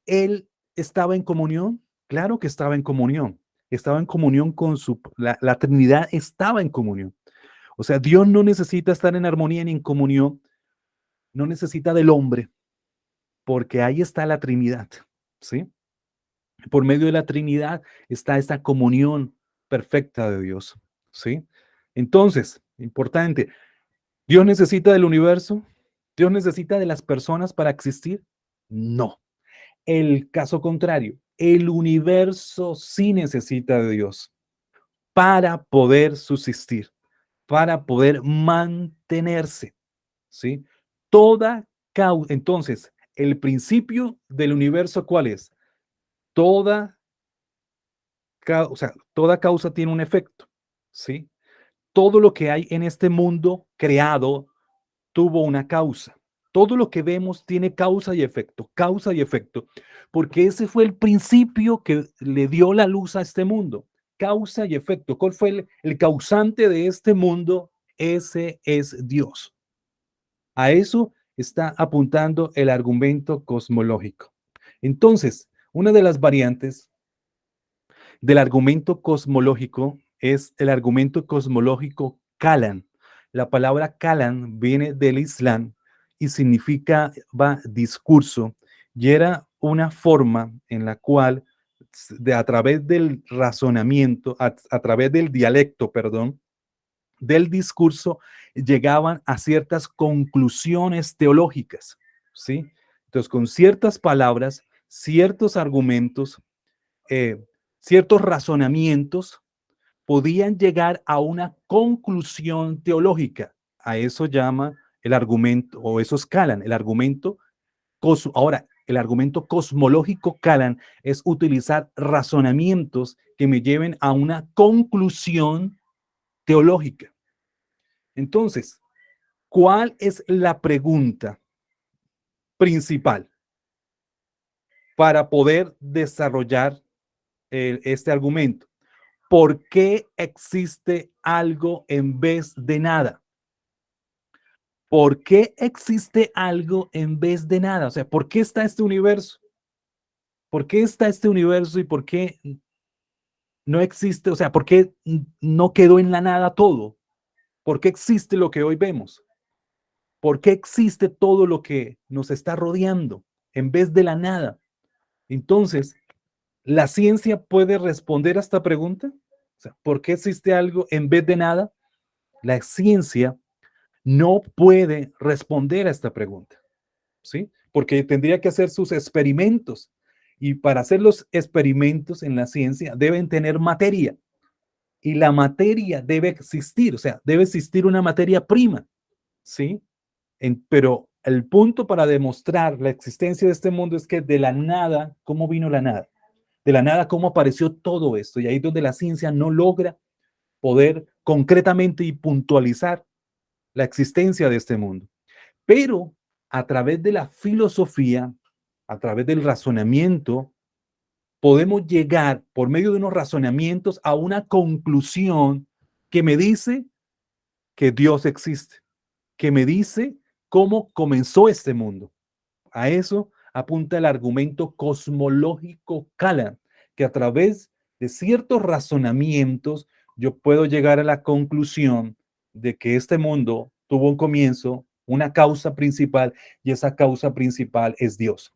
él estaba en comunión. Claro que estaba en comunión. Estaba en comunión con la Trinidad estaba en comunión. O sea, Dios no necesita estar en armonía ni en comunión, no necesita del hombre, porque ahí está la Trinidad, ¿sí? Por medio de la Trinidad está esta comunión perfecta de Dios, ¿sí? Entonces, importante, ¿Dios necesita del universo? ¿Dios necesita de las personas para existir? No. El caso contrario, el universo sí necesita de Dios para poder subsistir, para poder mantenerse, ¿sí? Toda causa, entonces, el principio del universo, ¿cuál es? Toda, o sea, toda causa tiene un efecto, ¿sí? Todo lo que hay en este mundo creado tuvo una causa. Todo lo que vemos tiene causa y efecto, porque ese fue el principio que le dio la luz a este mundo. Causa y efecto. ¿Cuál fue el causante de este mundo? Ese es Dios. A eso está apuntando el argumento cosmológico. Entonces, una de las variantes del argumento cosmológico es el argumento cosmológico Kalam. La palabra Kalam viene del Islam y significa discurso, y era una forma en la cual a través del razonamiento, a través del dialecto, perdón, del discurso, llegaban a ciertas conclusiones teológicas, ¿sí? Entonces, con ciertas palabras, ciertos argumentos, eh, ciertos razonamientos, podían llegar a una conclusión teológica. A eso llama el argumento, o eso es Kalam, el argumento. Ahora, el argumento cosmológico Kalam es utilizar razonamientos que me lleven a una conclusión teológica. Entonces, ¿cuál es la pregunta principal para poder desarrollar este argumento? ¿Por qué existe algo en vez de nada? ¿Por qué existe algo en vez de nada? O sea, ¿por qué está este universo? ¿Por qué está este universo y por qué no existe? O sea, ¿por qué no quedó en la nada todo? ¿Por qué existe lo que hoy vemos? ¿Por qué existe todo lo que nos está rodeando en vez de la nada? Entonces, ¿la ciencia puede responder a esta pregunta? O sea, ¿por qué existe algo en vez de nada? La ciencia no puede responder a esta pregunta, ¿sí? Porque tendría que hacer sus experimentos. Y para hacer los experimentos en la ciencia deben tener materia. Y la materia debe existir, o sea, debe existir una materia prima, ¿sí? Pero el punto para demostrar la existencia de este mundo es que de la nada, ¿cómo vino la nada? De la nada, ¿cómo apareció todo esto? Y ahí es donde la ciencia no logra poder concretamente y puntualizar la existencia de este mundo. Pero a través de la filosofía, a través del razonamiento, podemos llegar por medio de unos razonamientos a una conclusión que me dice que Dios existe, que me dice cómo comenzó este mundo. A eso apunta el argumento cosmológico Kalam, que a través de ciertos razonamientos yo puedo llegar a la conclusión de que este mundo tuvo un comienzo, una causa principal, y esa causa principal es Dios.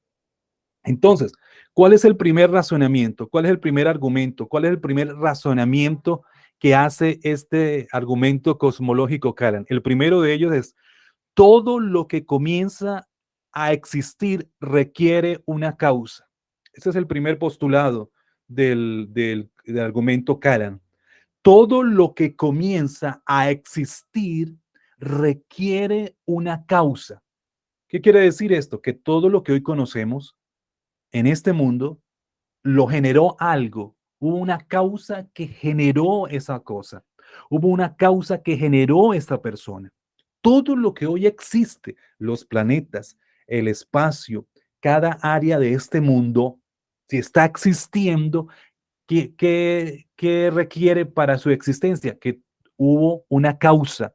Entonces, ¿cuál es el primer razonamiento? ¿Cuál es el primer argumento? ¿Cuál es el primer razonamiento que hace este argumento cosmológico Kalam? El primero de ellos es: todo lo que comienza a existir requiere una causa. Ese es el primer postulado del argumento Kalam. Todo lo que comienza a existir requiere una causa. ¿Qué quiere decir esto? Que todo lo que hoy conocemos en este mundo lo generó algo. Hubo una causa que generó esa cosa. Hubo una causa que generó esta persona. Todo lo que hoy existe, los planetas, el espacio, cada área de este mundo, si está existiendo, ¿qué requiere para su existencia? Que hubo una causa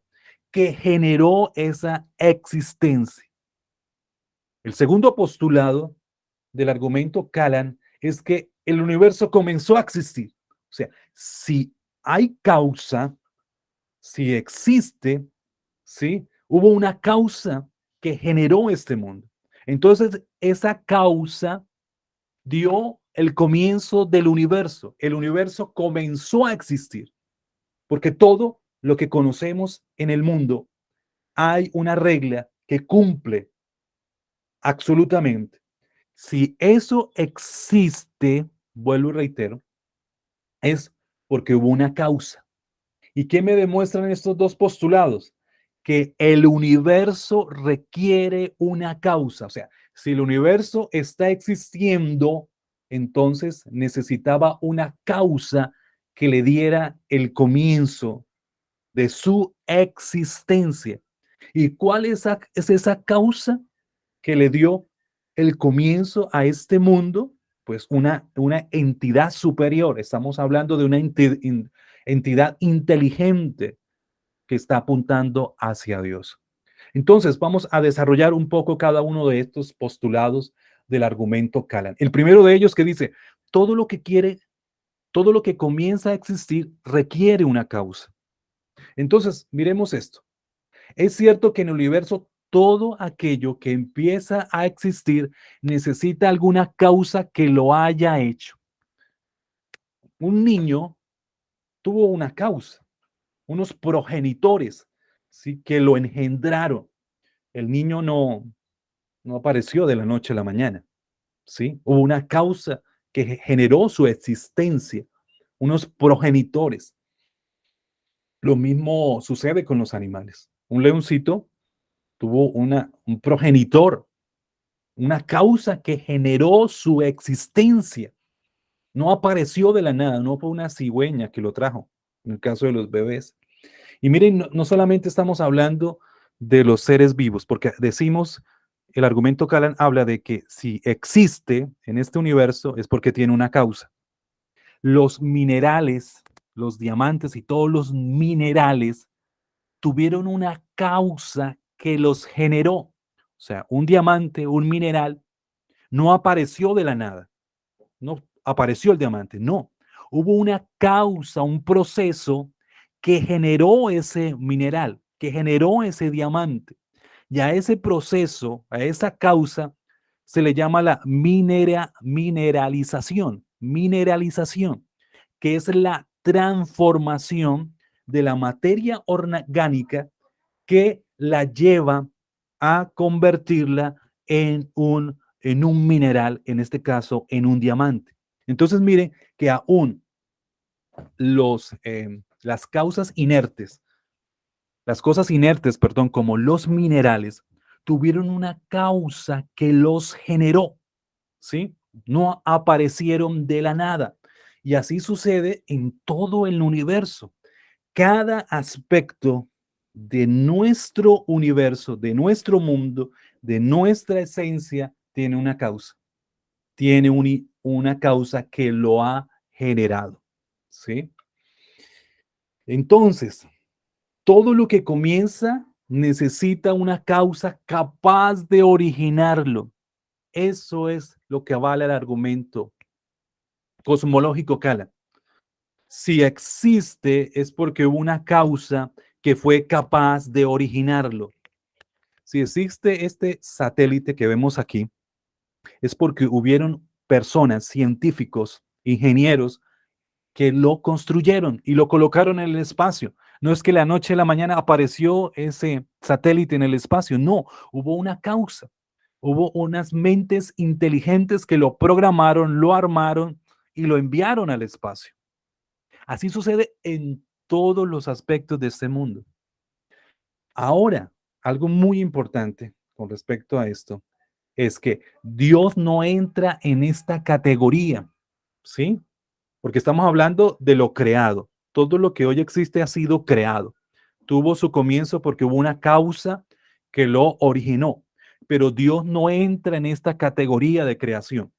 que generó esa existencia. El segundo postulado del argumento Kalam es que el universo comenzó a existir. O sea, si hay causa, si existe, ¿sí? Hubo una causa que generó este mundo. Entonces, esa causa dio el comienzo del universo. El universo comenzó a existir, porque todo lo que conocemos en el mundo hay una regla que cumple absolutamente. Si eso existe, vuelvo y reitero, es porque hubo una causa. ¿Y qué me demuestran estos dos postulados? Que el universo requiere una causa. O sea, si el universo está existiendo, entonces necesitaba una causa que le diera el comienzo de su existencia. ¿Y cuál es esa causa que le dio el comienzo a este mundo? Pues una entidad superior. Estamos hablando de una entidad inteligente que está apuntando hacia Dios. Entonces, vamos a desarrollar un poco cada uno de estos postulados del argumento Kalam. El primero de ellos que dice: todo lo que quiere, todo lo que comienza a existir requiere una causa. Entonces, miremos esto. Es cierto que en el universo todo aquello que empieza a existir necesita alguna causa que lo haya hecho. Un niño tuvo una causa, unos progenitores, ¿sí?, que lo engendraron. El niño no apareció de la noche a la mañana, ¿sí? Hubo una causa que generó su existencia, unos progenitores. Lo mismo sucede con los animales. Un leoncito tuvo un progenitor, una causa que generó su existencia. No apareció de la nada, no fue una cigüeña que lo trajo, en el caso de los bebés. Y miren, no solamente estamos hablando de los seres vivos, porque decimos, el argumento Kalam habla de que si existe en este universo es porque tiene una causa. Los minerales, los diamantes y todos los minerales tuvieron una causa que los generó. O sea, un diamante, un mineral, no apareció de la nada. No apareció el diamante, no. Hubo una causa, un proceso que generó ese mineral, que generó ese diamante. Y a ese proceso, a esa causa, se le llama la mineralización, que es la transformación de la materia orgánica que la lleva a convertirla en un mineral, en este caso, en un diamante. Entonces, miren que aún las cosas inertes, perdón, como los minerales, tuvieron una causa que los generó, ¿sí? No aparecieron de la nada. Y así sucede en todo el universo. Cada aspecto de nuestro universo, de nuestro mundo, de nuestra esencia, tiene una causa. Tiene una causa que lo ha generado, ¿sí? Entonces, todo lo que comienza necesita una causa capaz de originarlo. Eso es lo que avala el argumento cosmológico Callan. Si existe es porque hubo una causa que fue capaz de originarlo. Si existe este satélite que vemos aquí, es porque hubieron personas, científicos, ingenieros, que lo construyeron y lo colocaron en el espacio. No es que la noche a la mañana apareció ese satélite en el espacio, no, hubo una causa. Hubo unas mentes inteligentes que lo programaron, lo armaron y lo enviaron al espacio. Así sucede en todos los aspectos de este mundo. Ahora, algo muy importante con respecto a esto es que Dios no entra en esta categoría, ¿sí? Porque estamos hablando de lo creado. Todo lo que hoy existe ha sido creado. Tuvo su comienzo porque hubo una causa que lo originó. Pero Dios no entra en esta categoría de creación.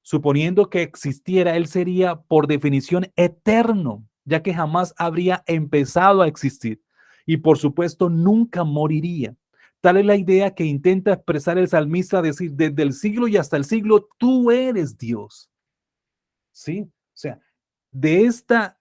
Suponiendo que existiera, Él sería por definición eterno, ya que jamás habría empezado a existir. Y por supuesto, nunca moriría. Tal es la idea que intenta expresar el salmista, decir, desde el siglo y hasta el siglo, tú eres Dios. ¿Sí? O sea, de esta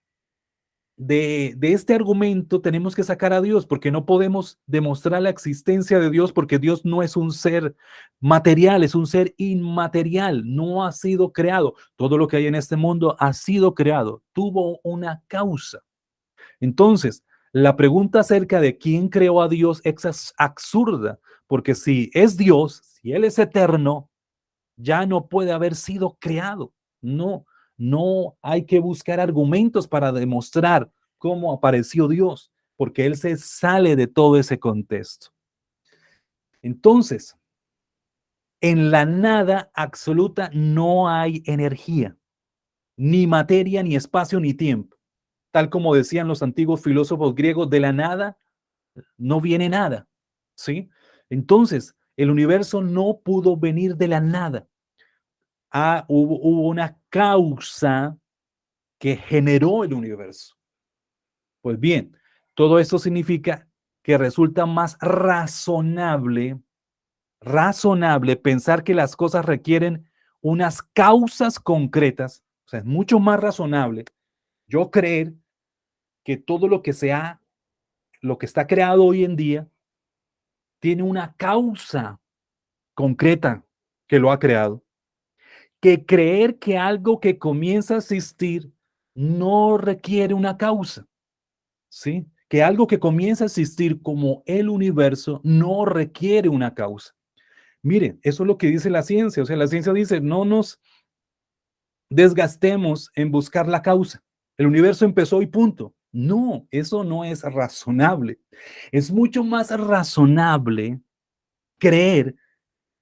de este argumento tenemos que sacar a Dios, porque no podemos demostrar la existencia de Dios, porque Dios no es un ser material, es un ser inmaterial, no ha sido creado. Todo lo que hay en este mundo ha sido creado, tuvo una causa. Entonces, la pregunta acerca de quién creó a Dios es absurda, porque si es Dios, si Él es eterno, ya no puede haber sido creado. No, no hay que buscar argumentos para demostrar cómo apareció Dios, porque Él se sale de todo ese contexto. Entonces, en la nada absoluta no hay energía, ni materia, ni espacio, ni tiempo. Tal como decían los antiguos filósofos griegos, de la nada no viene nada, ¿sí? Entonces, el universo no pudo venir de la nada. Hubo una causa que generó el universo. Pues bien, todo esto significa que resulta más razonable pensar que las cosas requieren unas causas concretas. O sea, es mucho más razonable yo creer que todo lo que está creado hoy en día, tiene una causa concreta que lo ha creado, que creer que algo que comienza a existir no requiere una causa, ¿sí? Que algo que comienza a existir como el universo no requiere una causa. Miren, eso es lo que dice la ciencia. O sea, la ciencia dice, no nos desgastemos en buscar la causa. El universo empezó y punto. No, eso no es razonable. Es mucho más razonable creer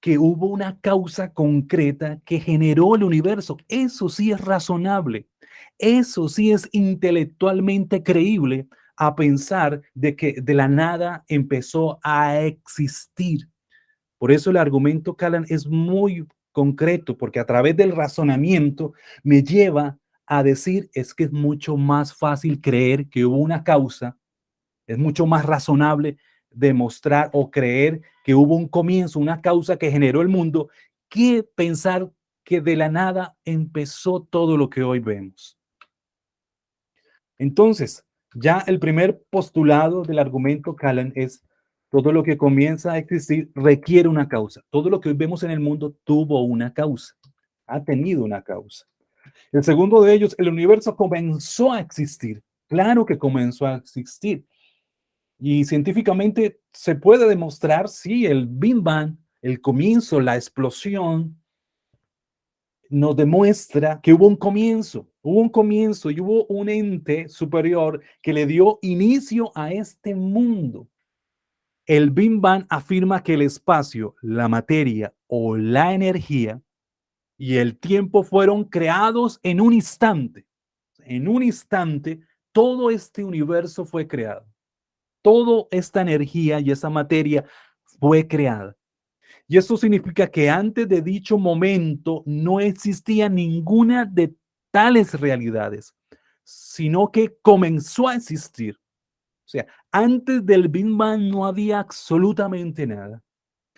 que hubo una causa concreta que generó el universo. Eso sí es razonable. Eso sí es intelectualmente creíble a pensar de que de la nada empezó a existir. Por eso el argumento Callan es muy concreto, porque a través del razonamiento me lleva a decir es que es mucho más fácil creer que hubo una causa, es mucho más razonable demostrar o creer que hubo un comienzo, una causa que generó el mundo, que pensar que de la nada empezó todo lo que hoy vemos. Entonces, ya el primer postulado del argumento Callan es todo lo que comienza a existir requiere una causa. Todo lo que hoy vemos en el mundo tuvo una causa, ha tenido una causa. El segundo de ellos, el universo comenzó a existir. Claro que comenzó a existir. Y científicamente se puede demostrar, sí, el Big Bang, el comienzo, la explosión, nos demuestra que hubo un comienzo y hubo un ente superior que le dio inicio a este mundo. El Big Bang afirma que el espacio, la materia o la energía y el tiempo fueron creados en un instante. En un instante, todo este universo fue creado. Toda esta energía y esa materia fue creada. Y esto significa que antes de dicho momento no existía ninguna de tales realidades, sino que comenzó a existir. O sea, antes del Big Bang no había absolutamente nada.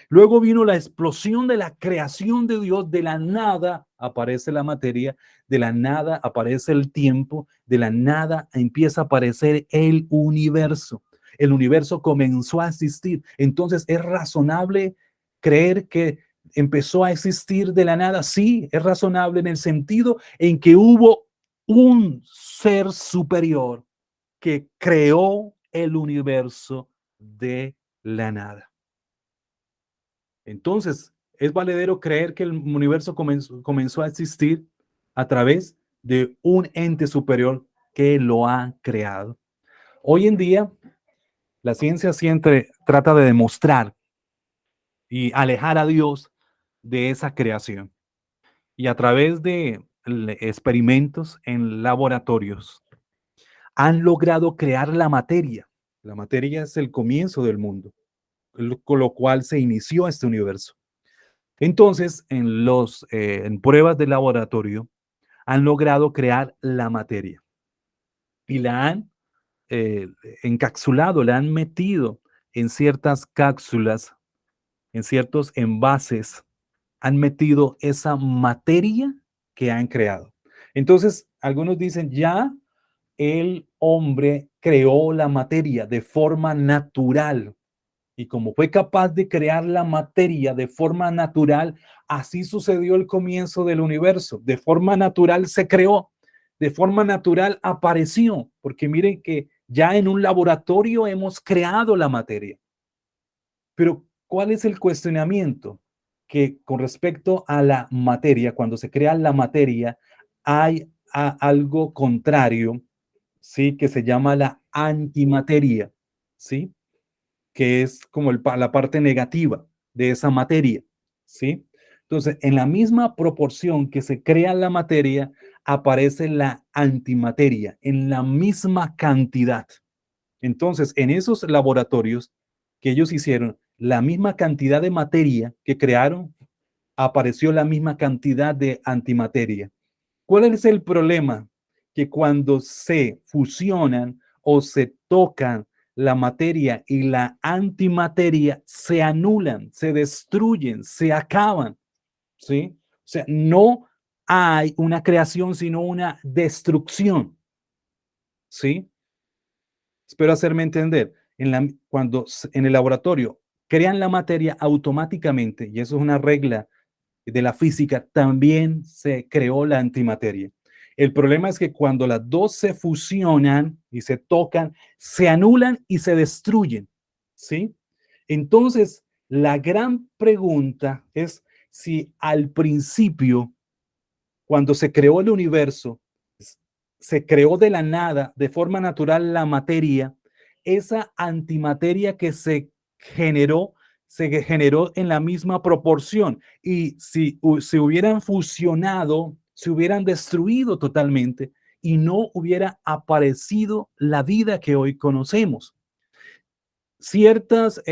Luego vino la explosión de la creación de Dios. De la nada aparece la materia, de la nada aparece el tiempo, de la nada empieza a aparecer el universo. El universo comenzó a existir. Entonces, ¿es razonable creer que empezó a existir de la nada? Sí, es razonable en el sentido en que hubo un ser superior que creó el universo de la nada. Entonces, es valedero creer que el universo comenzó a existir a través de un ente superior que lo ha creado. Hoy en día, la ciencia siempre trata de demostrar y alejar a Dios de esa creación. Y a través de experimentos en laboratorios, han logrado crear la materia. La materia es el comienzo del mundo, con lo cual se inició este universo. Entonces, en pruebas de laboratorio, han logrado crear la materia y la han eh, encapsulado, la han metido en ciertas cápsulas, en ciertos envases, han metido esa materia que han creado. Entonces, algunos dicen, ya el hombre creó la materia de forma natural. Y como fue capaz de crear la materia de forma natural, así sucedió el comienzo del universo. De forma natural se creó, de forma natural apareció, porque miren que ya en un laboratorio hemos creado la materia. Pero, ¿cuál es el cuestionamiento? Que con respecto a la materia, cuando se crea la materia, hay algo contrario, ¿sí? Que se llama la antimateria, ¿sí? Que es como la parte negativa de esa materia, ¿sí? Entonces, en la misma proporción que se crea la materia, aparece la antimateria, en la misma cantidad. Entonces, en esos laboratorios que ellos hicieron, la misma cantidad de materia que crearon, apareció la misma cantidad de antimateria. ¿Cuál es el problema? Que cuando se fusionan o se tocan la materia y la antimateria, se anulan, se destruyen, se acaban, ¿sí? O sea, no hay una creación, sino una destrucción, ¿sí? Espero hacerme entender. Cuando en el laboratorio crean la materia automáticamente, y eso es una regla de la física, también se creó la antimateria. El problema es que cuando las dos se fusionan y se tocan, se anulan y se destruyen, ¿sí? Entonces, la gran pregunta es si al principio, cuando se creó el universo, se creó de la nada, de forma natural, la materia, esa antimateria que se generó en la misma proporción. Y si se hubieran fusionado, se hubieran destruido totalmente y no hubiera aparecido la vida que hoy conocemos. Ciertas,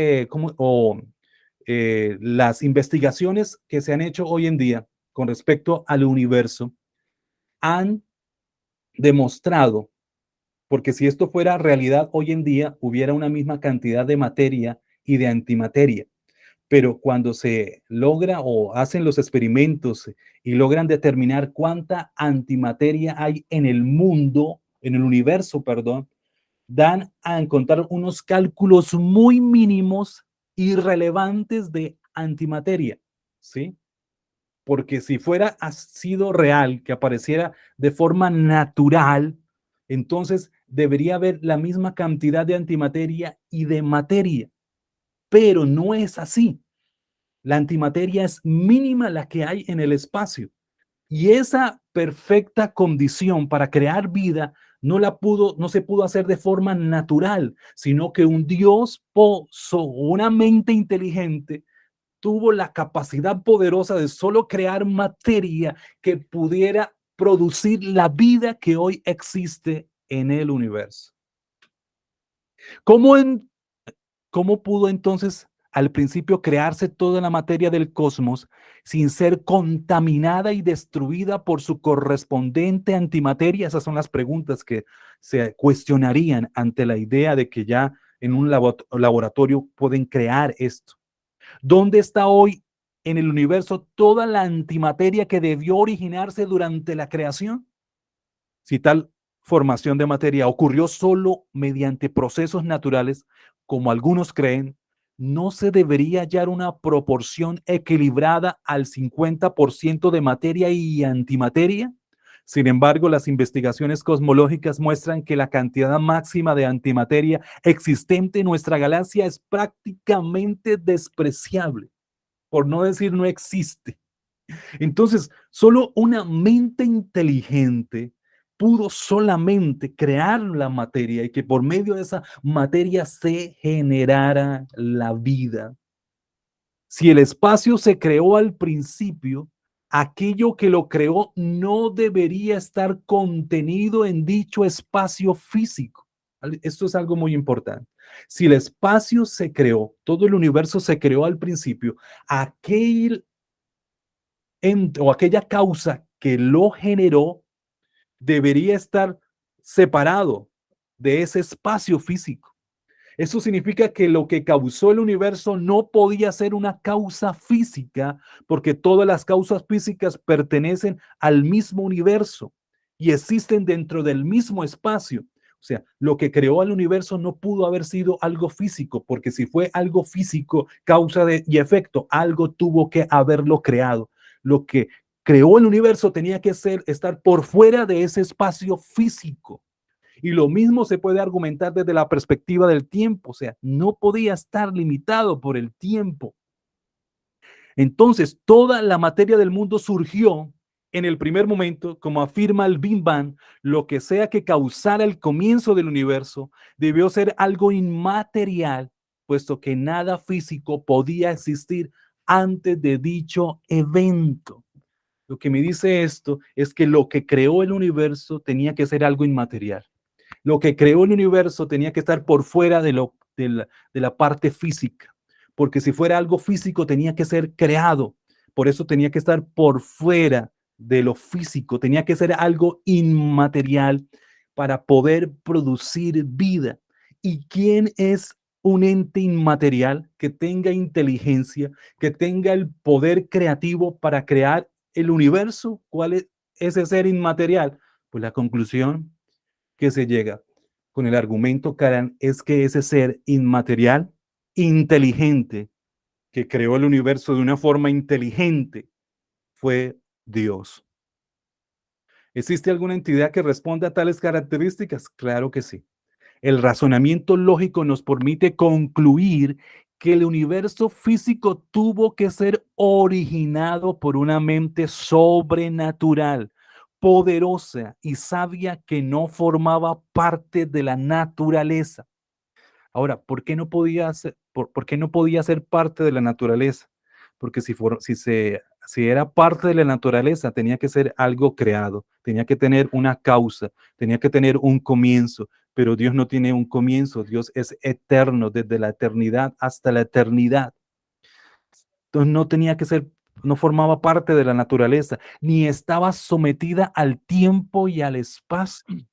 las investigaciones que se han hecho hoy en día con respecto al universo han demostrado, porque si esto fuera realidad hoy en día, hubiera una misma cantidad de materia y de antimateria. Pero cuando se logra o hacen los experimentos y logran determinar cuánta antimateria hay en el mundo, en el universo, perdón, dan a encontrar unos cálculos muy mínimos, irrelevantes de antimateria, ¿sí? Porque si fuera sido real, que apareciera de forma natural, entonces debería haber la misma cantidad de antimateria y de materia, pero no es así. La antimateria es mínima la que hay en el espacio. Y esa perfecta condición para crear vida no se pudo hacer de forma natural, sino que un Dios una mente inteligente, tuvo la capacidad poderosa de solo crear materia que pudiera producir la vida que hoy existe en el universo. ¿Cómo, cómo pudo entonces al principio crearse toda la materia del cosmos sin ser contaminada y destruida por su correspondiente antimateria? Esas son las preguntas que se cuestionarían ante la idea de que ya en un laboratorio pueden crear esto. ¿Dónde está hoy en el universo toda la antimateria que debió originarse durante la creación? Si tal formación de materia ocurrió solo mediante procesos naturales, como algunos creen, ¿no se debería hallar una proporción equilibrada al 50% de materia y antimateria? Sin embargo, las investigaciones cosmológicas muestran que la cantidad máxima de antimateria existente en nuestra galaxia es prácticamente despreciable, por no decir no existe. Entonces, solo una mente inteligente pudo solamente crear la materia y que por medio de esa materia se generara la vida. Si el espacio se creó al principio, aquello que lo creó no debería estar contenido en dicho espacio físico. Esto es algo muy importante. Si el espacio se creó, todo el universo se creó al principio, aquel o aquella causa que lo generó debería estar separado de ese espacio físico. Eso significa que lo que causó el universo no podía ser una causa física, porque todas las causas físicas pertenecen al mismo universo y existen dentro del mismo espacio. O sea, lo que creó el universo no pudo haber sido algo físico, porque si fue algo físico, causa y efecto, algo tuvo que haberlo creado. Lo que creó el universo tenía que estar por fuera de ese espacio físico. Y lo mismo se puede argumentar desde la perspectiva del tiempo, o sea, no podía estar limitado por el tiempo. Entonces, toda la materia del mundo surgió en el primer momento, como afirma el Big Bang, lo que sea que causara el comienzo del universo debió ser algo inmaterial, puesto que nada físico podía existir antes de dicho evento. Lo que me dice esto es que lo que creó el universo tenía que ser algo inmaterial. Lo que creó el universo tenía que estar por fuera de la parte física, porque si fuera algo físico tenía que ser creado, por eso tenía que estar por fuera de lo físico, tenía que ser algo inmaterial para poder producir vida. ¿Y quién es un ente inmaterial que tenga inteligencia, que tenga el poder creativo para crear el universo? ¿Cuál es ese ser inmaterial? Pues la conclusión que se llega con el argumento Karan es que ese ser inmaterial, inteligente, que creó el universo de una forma inteligente, fue Dios. ¿Existe alguna entidad que responda a tales características? Claro que sí. El razonamiento lógico nos permite concluir que el universo físico tuvo que ser originado por una mente sobrenatural, poderosa y sabia que no formaba parte de la naturaleza. Ahora, ¿por qué no podía ser, por qué no podía ser parte de la naturaleza? Porque si era parte de la naturaleza, tenía que ser algo creado, tenía que tener una causa, tenía que tener un comienzo, pero Dios no tiene un comienzo, Dios es eterno, desde la eternidad hasta la eternidad. Entonces no tenía que ser, no formaba parte de la naturaleza, ni estaba sometida al tiempo y al espacio.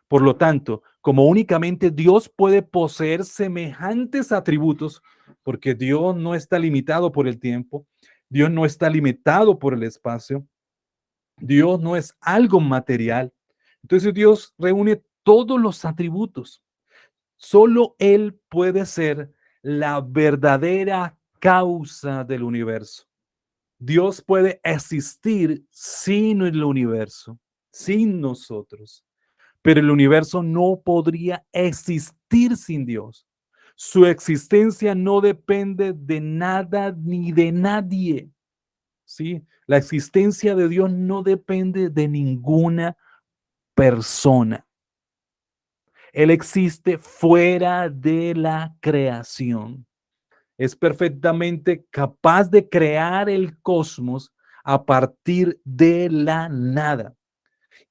Por lo tanto, como únicamente Dios puede poseer semejantes atributos, porque Dios no está limitado por el tiempo, Dios no está limitado por el espacio, Dios no es algo material. Entonces Dios reúne todos los atributos. Solo Él puede ser la verdadera causa del universo. Dios puede existir sin el universo, sin nosotros. Pero el universo no podría existir sin Dios. Su existencia no depende de nada ni de nadie. ¿Sí? La existencia de Dios no depende de ninguna persona. Él existe fuera de la creación. Es perfectamente capaz de crear el cosmos a partir de la nada,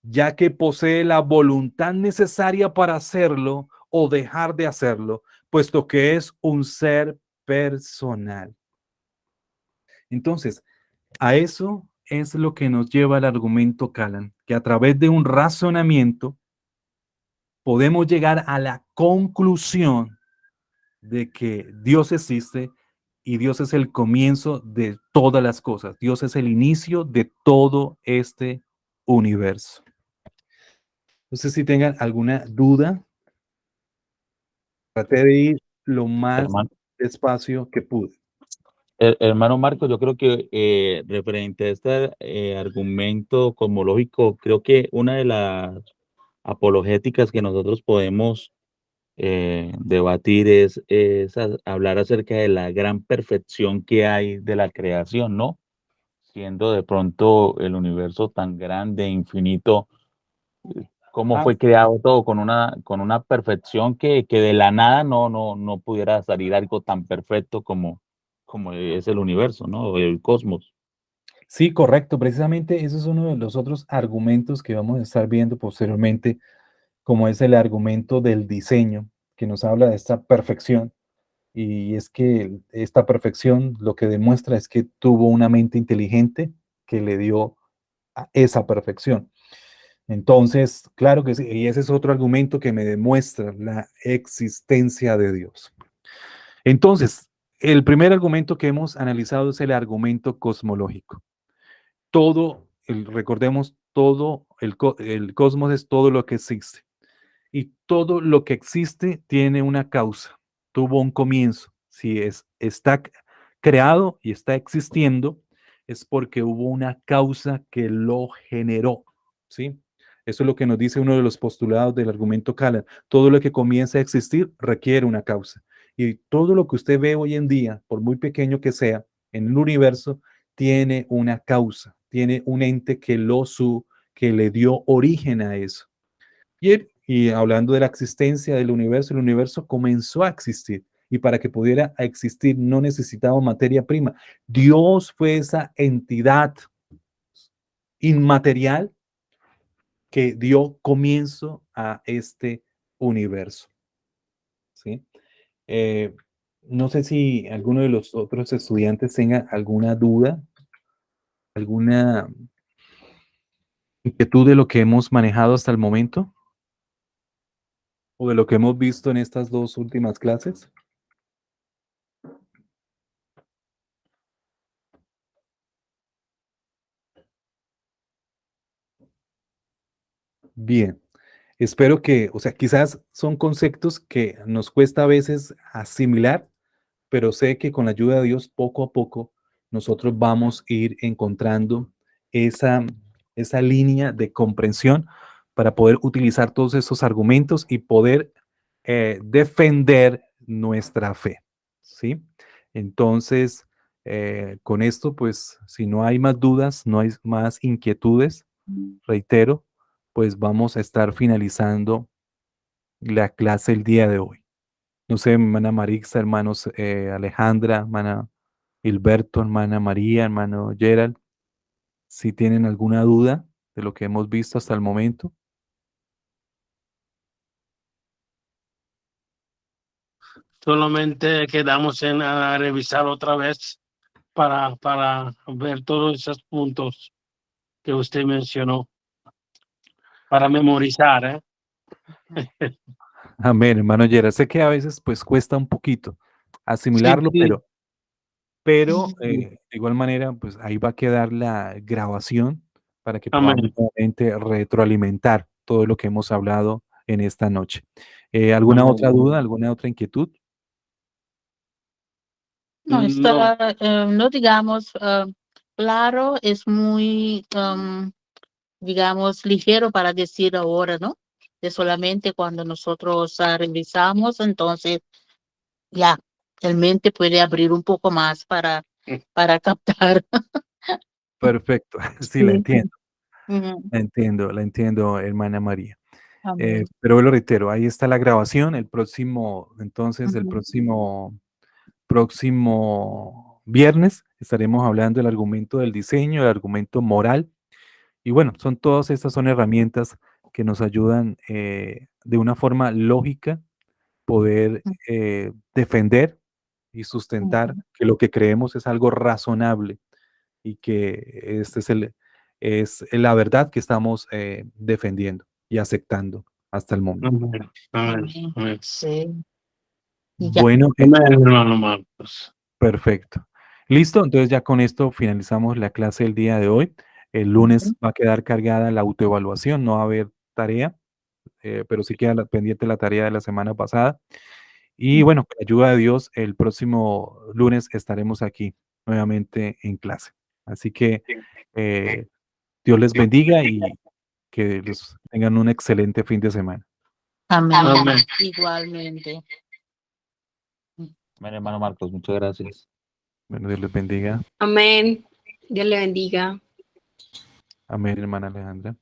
ya que posee la voluntad necesaria para hacerlo o dejar de hacerlo, puesto que es un ser personal. Entonces, a eso es lo que nos lleva el argumento Kalam, que a través de un razonamiento podemos llegar a la conclusión de que Dios existe y Dios es el comienzo de todas las cosas. Dios es el inicio de todo este universo. No sé si tengan alguna duda. Traté de ir lo más Hermano, despacio que pude. hermano Marco, yo creo que referente a este argumento cosmológico, creo que una de las apologéticas que nosotros podemos debatir es hablar acerca de la gran perfección que hay de la creación, ¿no? Siendo de pronto el universo tan grande, infinito, cómo Ah, fue creado todo con una perfección que de la nada no pudiera salir algo tan perfecto como es el universo, ¿no? O el cosmos. sí, correcto. Precisamente ese es uno de los otros argumentos que vamos a estar viendo posteriormente, como es el argumento del diseño, que nos habla de esta perfección. Y es que esta perfección lo que demuestra es que tuvo una mente inteligente que le dio a esa perfección. Entonces, claro que sí, y ese es otro argumento que me demuestra la existencia de Dios. Entonces, el primer argumento que hemos analizado es el argumento cosmológico. Recordemos, el cosmos es todo lo que existe. Y todo lo que existe tiene una causa, tuvo un comienzo. Si está creado y está existiendo, es porque hubo una causa que lo generó, ¿sí? Eso es lo que nos dice uno de los postulados del argumento Callan. Todo lo que comienza a existir requiere una causa. Y todo lo que usted ve hoy en día, por muy pequeño que sea, en el universo, tiene una causa, tiene un ente que le dio origen a eso. Y hablando de la existencia del universo, el universo comenzó a existir. Y para que pudiera existir no necesitaba materia prima. Dios fue esa entidad inmaterial que dio comienzo a este universo. ¿Sí? Eh, no sé si alguno de los otros estudiantes tenga alguna duda, alguna inquietud de lo que hemos manejado hasta el momento o de lo que hemos visto en estas dos últimas clases. Bien, espero que, o sea, quizás son conceptos que nos cuesta a veces asimilar, pero sé que con la ayuda de Dios, poco a poco, nosotros vamos a ir encontrando esa, esa línea de comprensión para poder utilizar todos esos argumentos y poder defender nuestra fe, ¿sí? Entonces, con esto, pues, si no hay más dudas, no hay más inquietudes, reitero, pues vamos a estar finalizando la clase el día de hoy. No sé, hermana Marixa, hermanos Alejandra, hermana Hilberto, hermana María, hermano Gerald, si tienen alguna duda de lo que hemos visto hasta el momento. Solamente quedamos en revisar otra vez para ver todos esos puntos que usted mencionó, para memorizar, ¿eh? Amén, hermano Gerald. Sé que a veces pues cuesta un poquito Sí, asimilarlo, sí. pero Sí. de igual manera pues ahí va a quedar la grabación para que podamos Amén. nuevamente retroalimentar todo lo que hemos hablado en esta noche. ¿Alguna otra Amén. duda, alguna otra inquietud? No, No, está, no digamos, claro, es muy, digamos, ligero para decir ahora, ¿no? De solamente cuando nosotros revisamos, entonces ya, el mente puede abrir un poco más para captar. Perfecto, sí, Sí. Ujú. la entiendo, hermana María. Amén. Pero lo reitero, ahí está la grabación. Entonces, el Ujú. próximo viernes estaremos hablando del argumento del diseño, el argumento moral. Y bueno, todas estas son herramientas que nos ayudan de una forma lógica poder defender y sustentar Ujú. que lo que creemos es algo razonable y que es la verdad que estamos defendiendo y aceptando hasta el momento. amén, amén, Amén. amén. Sí. Y ya. Bueno, Amén, hermano Marcos. Perfecto. Listo, entonces ya con esto finalizamos la clase del día de hoy. El lunes va a quedar cargada la autoevaluación, no va a haber tarea, pero sí queda pendiente la tarea de la semana pasada. Y bueno, con la ayuda de Dios, el próximo lunes estaremos aquí nuevamente en clase. Así que Dios les bendiga y que los tengan un excelente fin de semana. Amén. Amén. Igualmente. Bueno, hermano Marcos, muchas gracias. Bueno, Dios les bendiga. Amén. Dios le bendiga. Amén, hermana Alejandra.